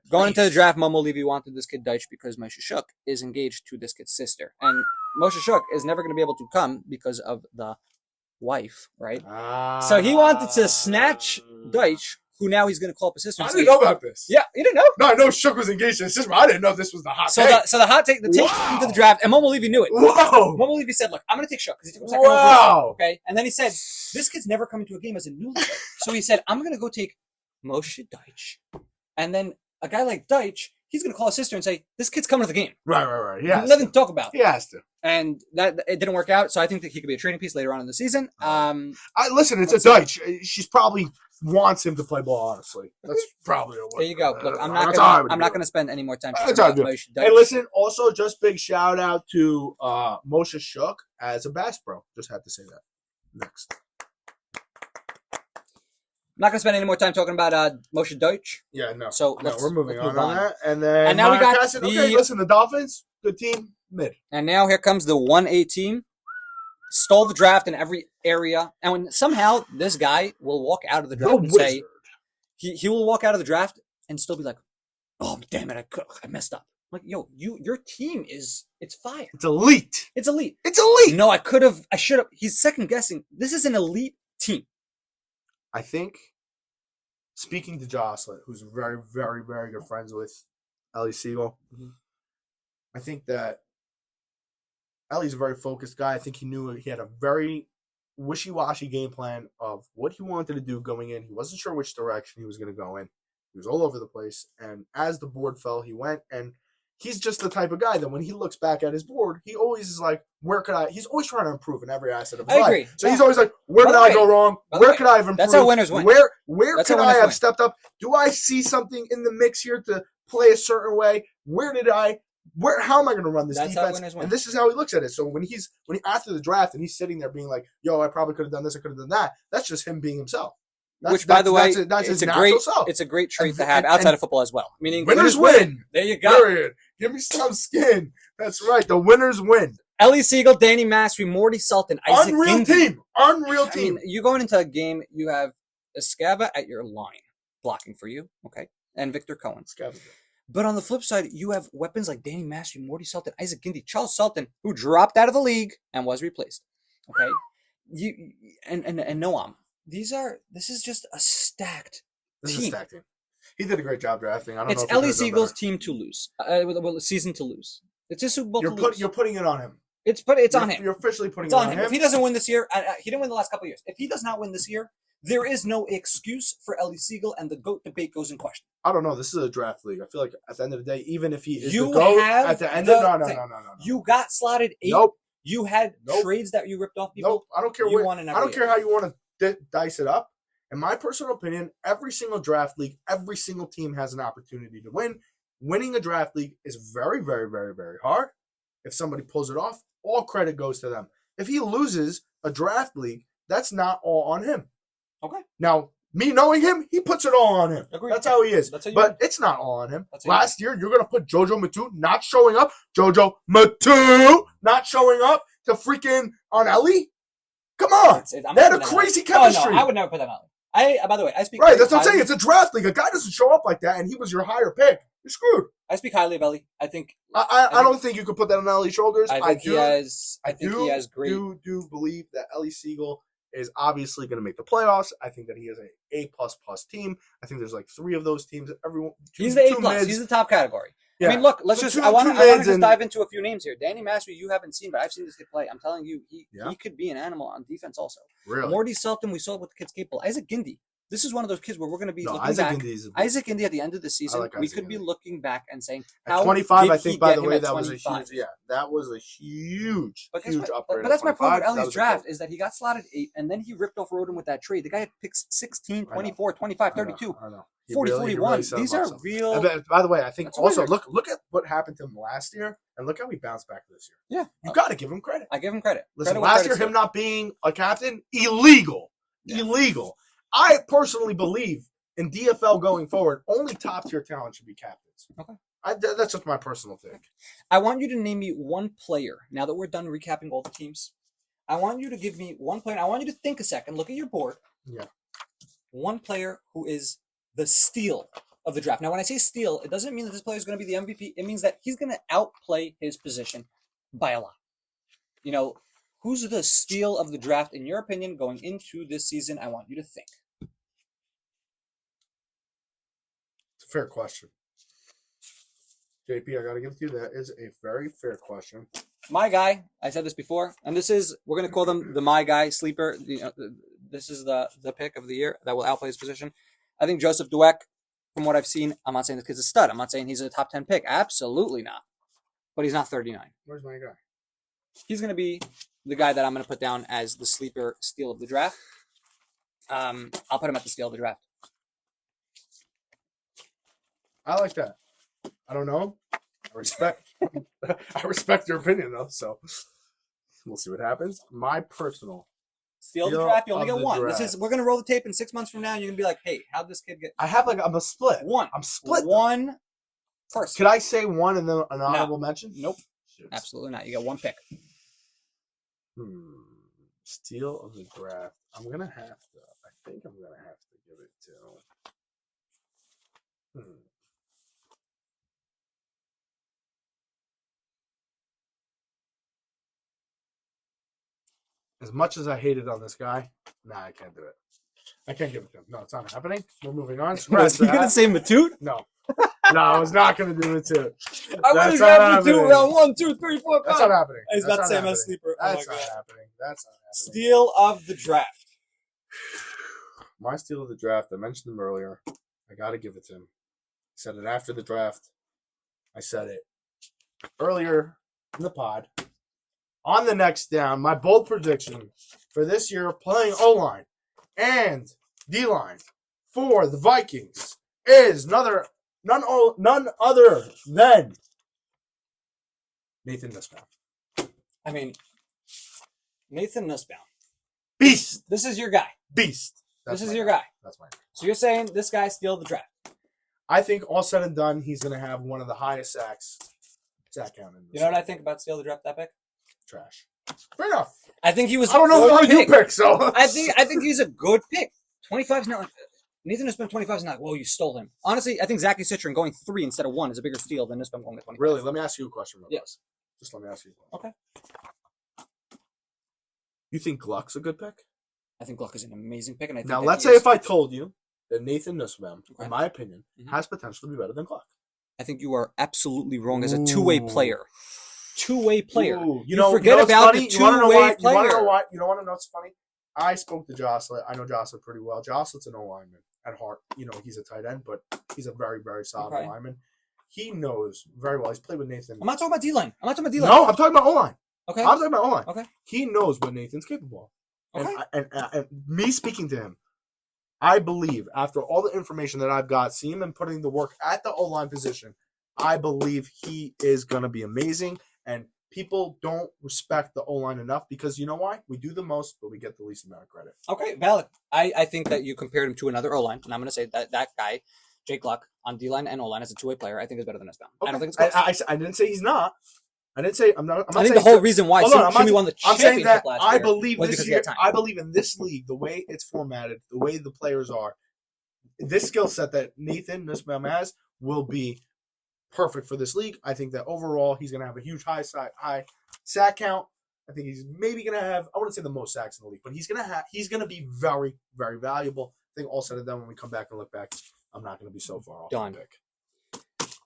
going into the draft, Momo Levy wanted this kid Deitch because Moshe Shook is engaged to this kid's sister. And Moshe Shook is never going to be able to come because of the wife, right? So he wanted to snatch Deitch, who now he's going to call up his sister. I didn't know about this. Yeah, you didn't know? No, I know Shook was engaged to his sister. I didn't know this was the hot take. So the hot take, the take into the draft, and Momo Levy knew it. Whoa. Momo Levy said, look, I'm going to take Shook because he took him second overall. Okay? And then he said, this kid's never coming to a game as a new leader. So he said, I'm going to go take Moshe Deitch. And then a guy like Deitch, he's going to call his sister and say, "This kid's coming to the game." Right. He has Nothing to to talk about. He has to. And that it didn't work out, so I think that he could be a trading piece later on in the season. Listen, it's a Deutsch. She's probably wants him to play ball. Honestly, that's probably what. There you go. Look, I'm not going to spend any more time. That's all good. Hey, listen. Also, just big shout out to Moshe Shook as a Bass Pro. Just had to say that. Next. I'm not going to spend any more time talking about Moshe Deutsch. Yeah, no. So we're moving on that. And then and now we got the Dolphins, good team, mid. And now here comes the 1A team. Stole the draft in every area. And when somehow this guy will walk out of the draft and say, he will walk out of the draft and still be like, "Oh, damn it, I messed up." Like, yo, your team it's fire. It's elite. It's elite. It's elite. No, I should have. He's second guessing. This is an elite team. I think, speaking to Jocelyn, who's very, very, very good friends with Ellie Siegel, I think that Ellie's a very focused guy. I think he knew he had a very wishy-washy game plan of what he wanted to do going in. He wasn't sure which direction he was going to go in. He was all over the place. And as the board fell, he went. And he's just the type of guy that when he looks back at his board, he always is like, he's always trying to improve in every asset of his life. I agree. So he's always like, where did I go wrong? Where could I have improved? That's how winners win. Where could I have stepped up? Do I see something in the mix here to play a certain way? How am I going to run this defense? And this is how he looks at it. So when after the draft and he's sitting there being like, yo, I probably could have done this, I could have done that. That's just him being himself. Which, by the way, it's a great trait to have outside of football as well. Meaning winners win. There you go. Period. Give me some skin. That's right. The winners win. Ellie Siegel, Danny Mastery, Morty Sultan, Isaac Unreal Gindy. Unreal team. I mean, you going into a game, you have Escava at your line blocking for you, okay, and Victor Cohen. Escava. But on the flip side, you have weapons like Danny Mastery, Morty Sultan, Isaac Gindy, Charles Sultan, who dropped out of the league and was replaced. Okay, and Noam. This is just a stacked team. He did a great job drafting. It's Ellie Siegel's team to lose. Season to lose. It's a Super Bowl to lose. You're putting it on him. It's on him. You're officially putting it on him. If he doesn't win this year, he didn't win the last couple of years. If he does not win this year, there is no excuse for Ellie Siegel, and the GOAT debate goes in question. I don't know. This is a draft league. I feel like at the end of the day, even if he is the GOAT, at the end of no. You got slotted 8. Nope. You had trades that you ripped off people. Nope. I don't care. I don't care how you want to dice it up. In my personal opinion, every single draft league, every single team has an opportunity to win. Winning a draft league is very, very, very, very hard. If somebody pulls it off, all credit goes to them. If he loses a draft league, that's not all on him. Okay. Now, me knowing him, he puts it all on him. Agreed. That's how he is. But it's not all on him. Last year, you're going to put Jojo Matu not showing up. Jojo Matu not showing up to freaking on Ellie? Come on. They had a crazy chemistry. No, I would never put that on. By the way, I speak. Right, that's what I'm saying. It's a draft league. A guy doesn't show up like that, and he was your higher pick. You're screwed. I speak highly of Ellie. I don't think you could put that on Ellie's shoulders. I think he has great. I do believe that Ellie Siegel is obviously going to make the playoffs. I think that he has an A++ team. I think there's like 3 of those teams. He's the A+. He's the top category. Yeah. I mean, look. I want to just dive into a few names here. Danny Mastery, you haven't seen, but I've seen this kid play. I'm telling you, he could be an animal on defense also. Really? Morty Sultan, we saw what the kid's capable. Isaac Gindy. This is one of those kids where we're going to be looking back. Isaac Gindy at the end of the season, we could be looking back and saying, how 25, I think, by the way, that was a huge, that was a huge upgrade. But that's my problem with Ellie's draft is that he got slotted 8, and then he ripped off Roden with that trade. The guy had picks 16, 24, 25, 32, 40, 41. These are real. By the way, I think also, look at what happened to him last year, and look how he bounced back this year. Yeah. You got to give him credit. I give him credit. Listen, last year, him not being a captain, illegal. I personally believe in DFL going forward, only top-tier talent should be captains. Okay. That's just my personal thing. I want you to name me one player, now that we're done recapping all the teams. I want you to give me one player. I want you to think a second, look at your board. Yeah. One player who is the steal of the draft. Now, when I say steal, it doesn't mean that this player is going to be the MVP. It means that he's going to outplay his position by a lot. You know, who's the steal of the draft, in your opinion, going into this season? I want you to think. It's a fair question. JP, I got to give it to you. That is a very fair question. My guy, I said this before, and we're going to call them the my guy sleeper. This is the pick of the year that will outplay his position. I think Joseph Dweck from what I've seen, I'm not saying this kid's a stud. I'm not saying he's a top 10 pick. Absolutely not. But he's not 39. Where's my guy? He's going to be the guy that I'm going to put down as the sleeper steal of the draft. I'll put him at the steal of the draft. I like that. I don't know. I respect your opinion though. So we'll see what happens. My personal steal of the draft. You only get one. We're gonna roll the tape in 6 months from now. You're gonna be like, hey, how'd this kid get? I'm a split. One. I'm split. One. First. Could I say one and then an honorable mention? Nope. Shoot. Absolutely not. You got one pick. Steal of the draft. I'm gonna have to. I think I'm gonna have to give it to. As much as I hated on this guy, I can't do it. I can't give it to him. No, it's not happening. We're moving on. Was you gonna say Matute? No. No, I was not gonna do Matute. I would have got Matute round 1, 2, 3, 4, 5. That's not happening. He's not the same as sleeper. That's not happening. That's not happening. Steal of the draft. My steal of the draft. I mentioned him earlier. I gotta give it to him. I said it after the draft. I said it earlier in the pod. On the next down, my bold prediction for this year playing O-line and D-line for the Vikings is none other than Nathan Nussbaum. I mean, Nathan Nussbaum. Beast. This is your guy. Beast. This is your guy. That's my guy. So you're saying this guy steal the draft? I think all said and done, he's going to have one of the highest sack count in this. You know what I think about steal the draft that pick? Trash. Fair enough. I think he was. I don't know what you pick, so I think he's a good pick. 25's not like Nathan Nussbaum. 25's not. Whoa, you stole him. Honestly, I think Zachy Citron going 3 instead of 1 is a bigger steal than Nussbaum going to 25. Really? Let me ask you a question. Yes. Just let me ask you a question. Okay. You think Gluck's a good pick? I think Gluck is an amazing pick, and I think now let's say if I told you that Nathan Nussbaum, in my opinion, has potential to be better than Gluck. I think you are absolutely wrong as a two-way player. Two-way player. You know, forget about funny? the two-way player. You don't want to know what's funny? I spoke to Jocelyn. I know Jocelyn pretty well. Jocelyn's an O-lineman at heart. You know, he's a tight end, but he's a very, very solid lineman. He knows very well. He's played with Nathan. I'm not talking about D-line. No, I'm talking about O-line. Okay. I'm talking about O-line. Okay. He knows what Nathan's capable of. Okay. And me speaking to him, I believe, after all the information that I've got, seeing him putting the work at the O-line position, I believe he is going to be amazing. And people don't respect the O-line enough because you know why? We do the most, but we get the least amount of credit. Okay, valid. I think that you compared him to another O-line, and I'm going to say that that guy, Jake Gluck, on D-line and O-line as a two-way player, I think is better than Nussbaum. Okay. I don't think it's close. I didn't say he's not. I didn't say I'm not. I think the whole reason why Jimmy won the championship last year I believe was this because year. he had time. I believe in this league, the way it's formatted, the way the players are, this skill set that Nathan Nussbaum has will be perfect for this league. I think that overall he's going to have a huge high sack count. I think he's maybe going to have, I wouldn't say the most sacks in the league, but he's going to be very, very valuable. I think all said and done, when we come back and look back, I'm not going to be so far off. Done.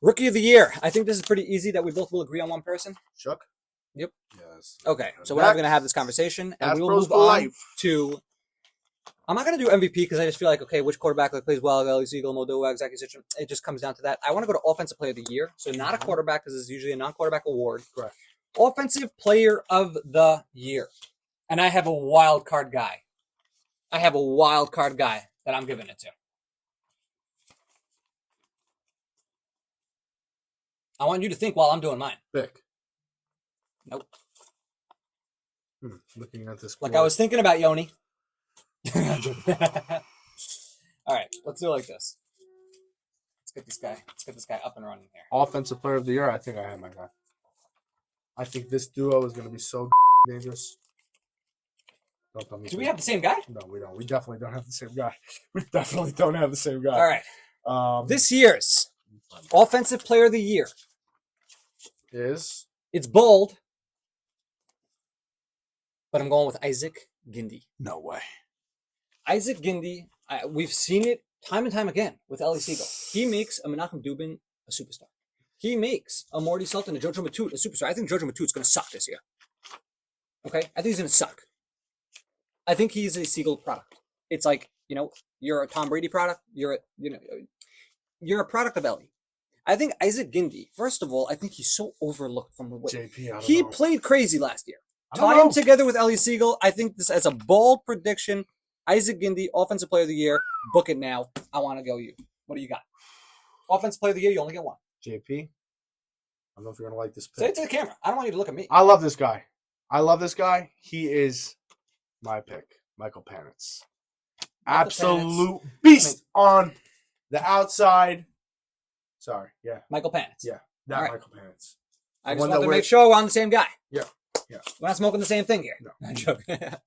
Rookie of the year. I think this is pretty easy that we both will agree on one person. Chuck? Yep. Yes. Okay, so we're not going to have this conversation, and we will move on to. I'm not going to do MVP because I just feel like, okay, which quarterback plays well? Ellie Siegel, Mo Dowag, Zachy Citron. It just comes down to that. I want to go to Offensive Player of the Year. So not a quarterback because it's usually a non-quarterback award. Correct. Offensive Player of the Year. And I have a wild card guy. that I'm giving it to. I want you to think while I'm doing mine. Pick. Nope. Looking at this. Like I was thinking about Yoni. All right, let's do it like this. Let's get this guy up and running here. Offensive Player of the Year. I think I have my guy. I think this duo is going to be so dangerous. Don't tell me. Do we have the same guy? No, we don't. We definitely don't have the same guy. All right. This year's Offensive Player of the Year is it's bold, but I'm going with Isaac Gindi. No way. Isaac Gindi, we've seen it time and time again with Ellie Siegel. He makes a Menachem Dubin a superstar. He makes a Morty Sultan, a Jojo Matute a superstar. I think Jojo Matute's going to suck this year. Okay? I think he's going to suck. I think he's a Siegel product. It's like, you're a Tom Brady product. you're a product of Ellie. I think Isaac Gindi, first of all, I think he's so overlooked from the way JP, he played crazy last year. Tie him together with Ellie Siegel. I think this as a bold prediction. Isaac Gindi, Offensive Player of the Year. Book it now. I want to go you. What do you got? Offensive Player of the Year, you only get one. JP, I don't know if you're going to like this pick. Say it to the camera. I don't want you to look at me. I love this guy. He is my pick. Michael Penix. Absolute beast on the outside. Sorry, yeah. Michael Penix. Yeah, that right. Michael Penix. I just wanted to make sure we're on the same guy. Yeah. We're not smoking the same thing here. No. I'm joking. All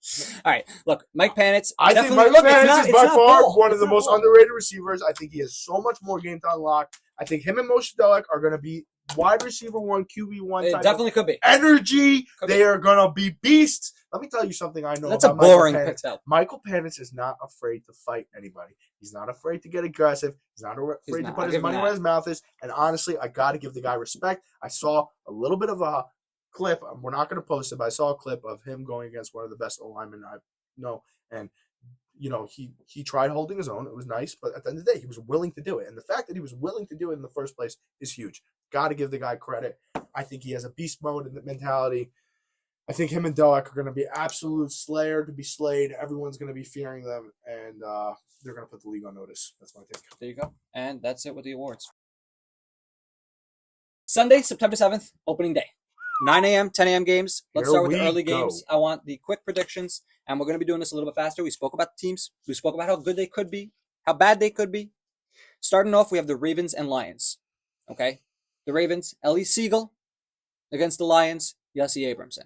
right, look, Mike Penix. I think Mike Penix is by far one of the most underrated receivers. I think he has so much more game to unlock. I think him and Moshe Delek are going to be wide receiver 1, QB1. It definitely could be. Energy. They are going to be beasts. Let me tell you something I know That's about a boring pick. Michael Penix is not afraid to fight anybody. He's not afraid to get aggressive. He's not afraid to put his money where his mouth is. And honestly, I got to give the guy respect. I saw a little bit of a clip. We're not going to post it, but I saw a clip of him going against one of the best linemen I know. And, you know, he tried holding his own. It was nice. But at the end of the day, he was willing to do it. And the fact that he was willing to do it in the first place is huge. Got to give the guy credit. I think he has a beast mode in the mentality. I think him and Delek are going to be absolute slayer to be slayed. Everyone's going to be fearing them. And they're going to put the league on notice. That's my take. There you go. And that's it with the awards. Sunday, September 7th, opening day. 9 a.m., 10 a.m. games. Let's start with the early games. I want the quick predictions, and we're going to be doing this a little bit faster. We spoke about the teams. We spoke about how good they could be, how bad they could be. Starting off, we have the Ravens and Lions. Okay? The Ravens, Ellie Siegel against the Lions, Yossi Abramson.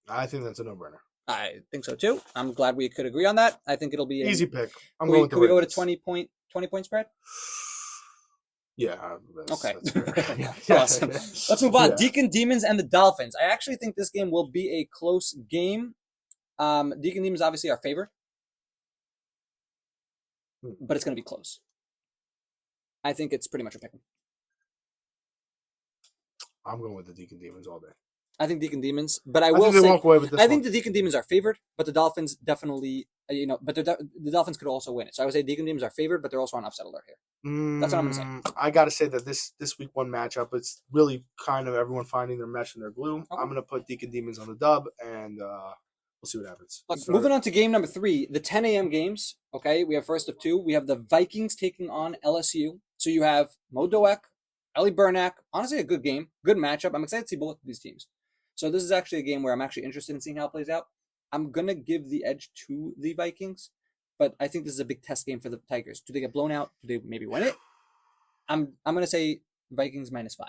I think that's a no-brainer. I think so, too. I'm glad we could agree on that. I think it'll be easy pick. Can we go to 20-point spread? Yeah. Okay. That's awesome. Let's move on. Yeah. Deacon Demons and the Dolphins. I actually think this game will be a close game. Deacon Demons obviously are favored, but it's going to be close. I think it's pretty much a pick 'em. I'm going with the Deacon Demons all day. I think Deacon Demons, but I will say I think the Deacon Demons are favored, but the Dolphins definitely, but the Dolphins could also win it. So I would say Deacon Demons are favored, but they're also on upset alert here. That's what I'm going to say. I got to say that this week one matchup, it's really kind of everyone finding their mesh and their glue. Okay. I'm going to put Deacon Demons on the dub, and we'll see what happens. Moving on to game number 3, the 10 a.m. games. Okay, we have first of 2. We have the Vikings taking on LSU. So you have Mo Doak, Ellie Bernack. Honestly, a good game, good matchup. I'm excited to see both of these teams. So this is actually a game where I'm actually interested in seeing how it plays out. I'm going to give the edge to the Vikings, but I think this is a big test game for the Tigers. Do they get blown out? Do they maybe win it? I'm going to say Vikings -5.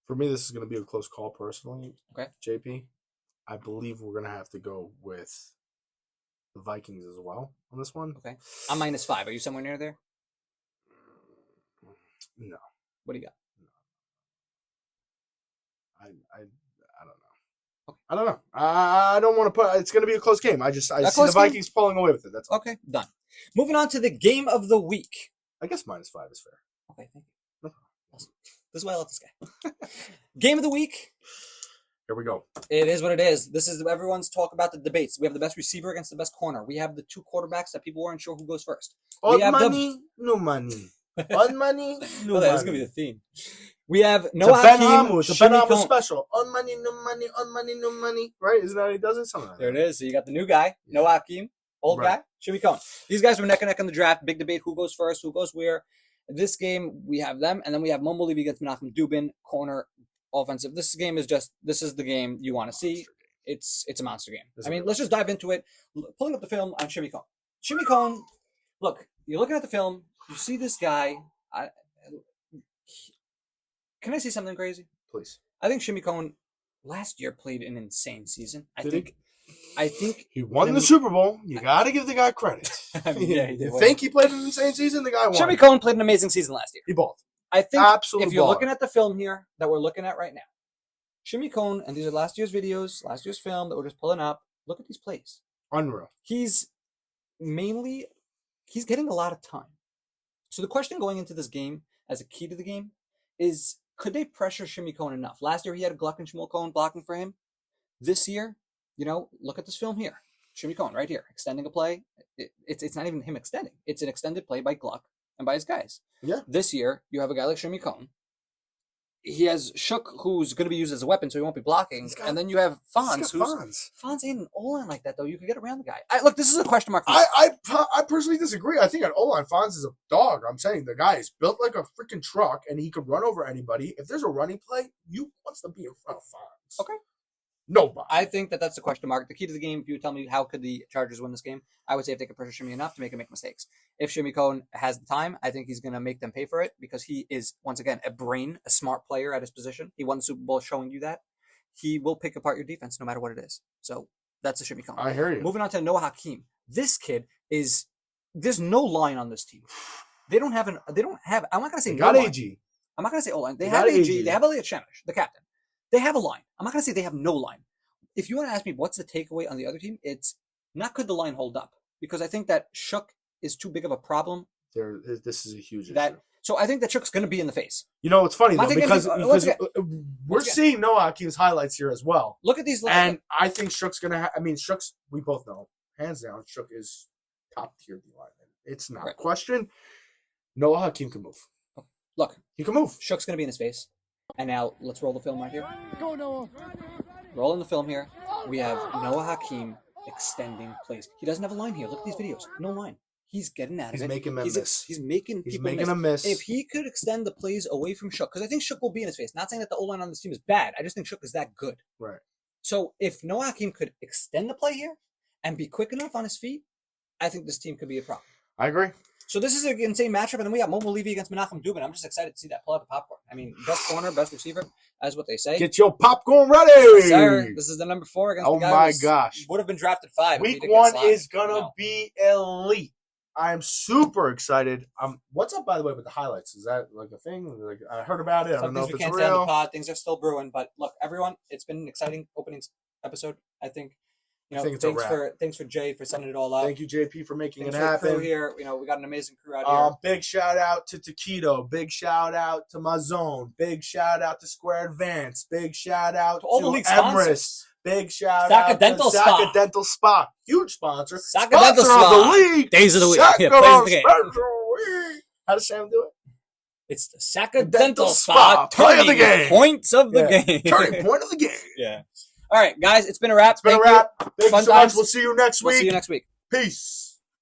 For me, this is going to be a close call personally. Okay. JP, I believe we're going to have to go with the Vikings as well on this one. Okay. I'm -5. Are you somewhere near there? No. What do you got? I don't know. I don't want to put. It's going to be a close game. I see the Vikings pulling away with it. That's all. Okay, done. Moving on to the game of the week. I guess -5 is fair. Okay, thank you. No problem. Awesome. This is why I love this guy. Game of the week. Here we go. It is what it is. This is everyone's talk about the debates. We have the best receiver against the best corner. We have the 2 quarterbacks that people weren't sure who goes first. Old money, no money. Old money, no money. That's going to be the theme. We have Noah Hakeem. It's a Ben Hamu special. On money, no money. On money, no money. Right? Isn't that how he does it? Something like there it is. So you got the new guy, Noah Hakeem, old guy, Shimmy Cohen. These guys were neck and neck in the draft. Big debate: who goes first, who goes where. This game, we have them, and then we have Mo Levy against Menachem Dubin, corner, offensive. This game is this is the game you want to see. It's a monster game. I mean, let's just dive into it. Pulling up the film on Shimmy Cohen. Shimmy Cohen, look, you're looking at the film. You see this guy. Can I say something crazy? Please. I think Shimmy Cohen last year played an insane season. I think he won the Super Bowl. You got to give the guy credit. I mean, yeah, you think he played an insane season? The guy won. Shimmy Cohen played an amazing season last year. He balled. I think absolutely if you're looking at the film here that we're looking at right now, Shimmy Cohen, and these are last year's videos, last year's film that we're just pulling up. Look at these plays. Unreal. He's getting a lot of time. So the question going into this game as a key to the game is, could they pressure Shimmy Cohen enough? Last year he had Gluck and Shmuel Cohen blocking for him. This year, look at this film here. Shimmy Cohen right here, extending a play. It's not even him extending. It's an extended play by Gluck and by his guys. Yeah. This year, you have a guy like Shimmy Cohn. He has Shook, who's going to be used as a weapon, so he won't be blocking. And then you have Fonz, Fonz ain't an O-line like that, though. You can get around the guy. Look, this is a question mark for me. I personally disagree. I think at O-line, Fonz is a dog. I'm saying the guy is built like a freaking truck, and he can run over anybody. If there's a running play, you wants to be in front of Fonz. Okay. Nobody. I think that's the question mark. The key to the game, if you would tell me how could the Chargers win this game, I would say if they could pressure Shimmy enough to make him make mistakes. If Shimmy Cohn has the time, I think he's going to make them pay for it because he is, once again, a smart player at his position. He won the Super Bowl showing you that. He will pick apart your defense no matter what it is. So that's a Shimmy Cohn. I hear you. Moving on to Noah Hakeem. This kid is, there's no line on this team. I'm not going to say got no AG. line. I'm not going to say O-line. They have AG. They have Elliot Shemish, the captain. They have a line. I'm not going to say they have no line. If you want to ask me what's the takeaway on the other team, it's not could the line hold up because I think that Shook is too big of a problem. This is a huge issue. So I think that Shook's going to be in the face. You know, it's funny though because we're seeing Noah Hakeem's highlights here as well. Look at these, and I think Shook's going to. Shook's. We both know, hands down, Shook is top tier D lineman. It's not a question. Noah Hakeem can move. Look, he can move. Shook's going to be in his face. And now let's roll the film right here. Go Noah. Rolling the film here. We have Noah Hakeem extending plays. He doesn't have a line here. Look at these videos. No line. He's getting out of it. He's making them miss. He's making them miss. If he could extend the plays away from Shook, because I think Shook will be in his face. Not saying that the O-line on this team is bad. I just think Shook is that good. Right. So if Noah Hakeem could extend the play here and be quick enough on his feet, I think this team could be a problem. I agree. So this is an insane matchup, and then we got Momo Levy against Menachem Dubin. I'm just excited to see that pull out the popcorn. I mean, best corner, best receiver, that's what they say. Get your popcorn ready! Yes, sir. This is the number 4 against the guy gosh. Would have been drafted 5. Week 1 is going to be elite. I'm super excited. What's up, by the way, with the highlights? Is that like a thing? Like, I heard about it. I don't know if it's real. Can't stand the pod. Things are still brewing. But look, everyone, it's been an exciting opening episode, I think. Thanks for Jay for sending it all out. Thank you, JP, for making it happen. Crew here, we got an amazing crew out here. Big shout out to Taquito. Big shout out to My Zone. Big shout out to Square Advance. Big shout out to all the league sponsors. Big shout out to Saka Dental Spa. Huge sponsor. Saka Dental Spa. Of the league. Days of the week. Plays of the game. How does Sam do it? It's the Saka Dental Spa. Play of the game. Points of the game. Turning point of the game. Yeah. All right, guys, it's been a wrap. Thank you so much. We'll see you next week. Peace.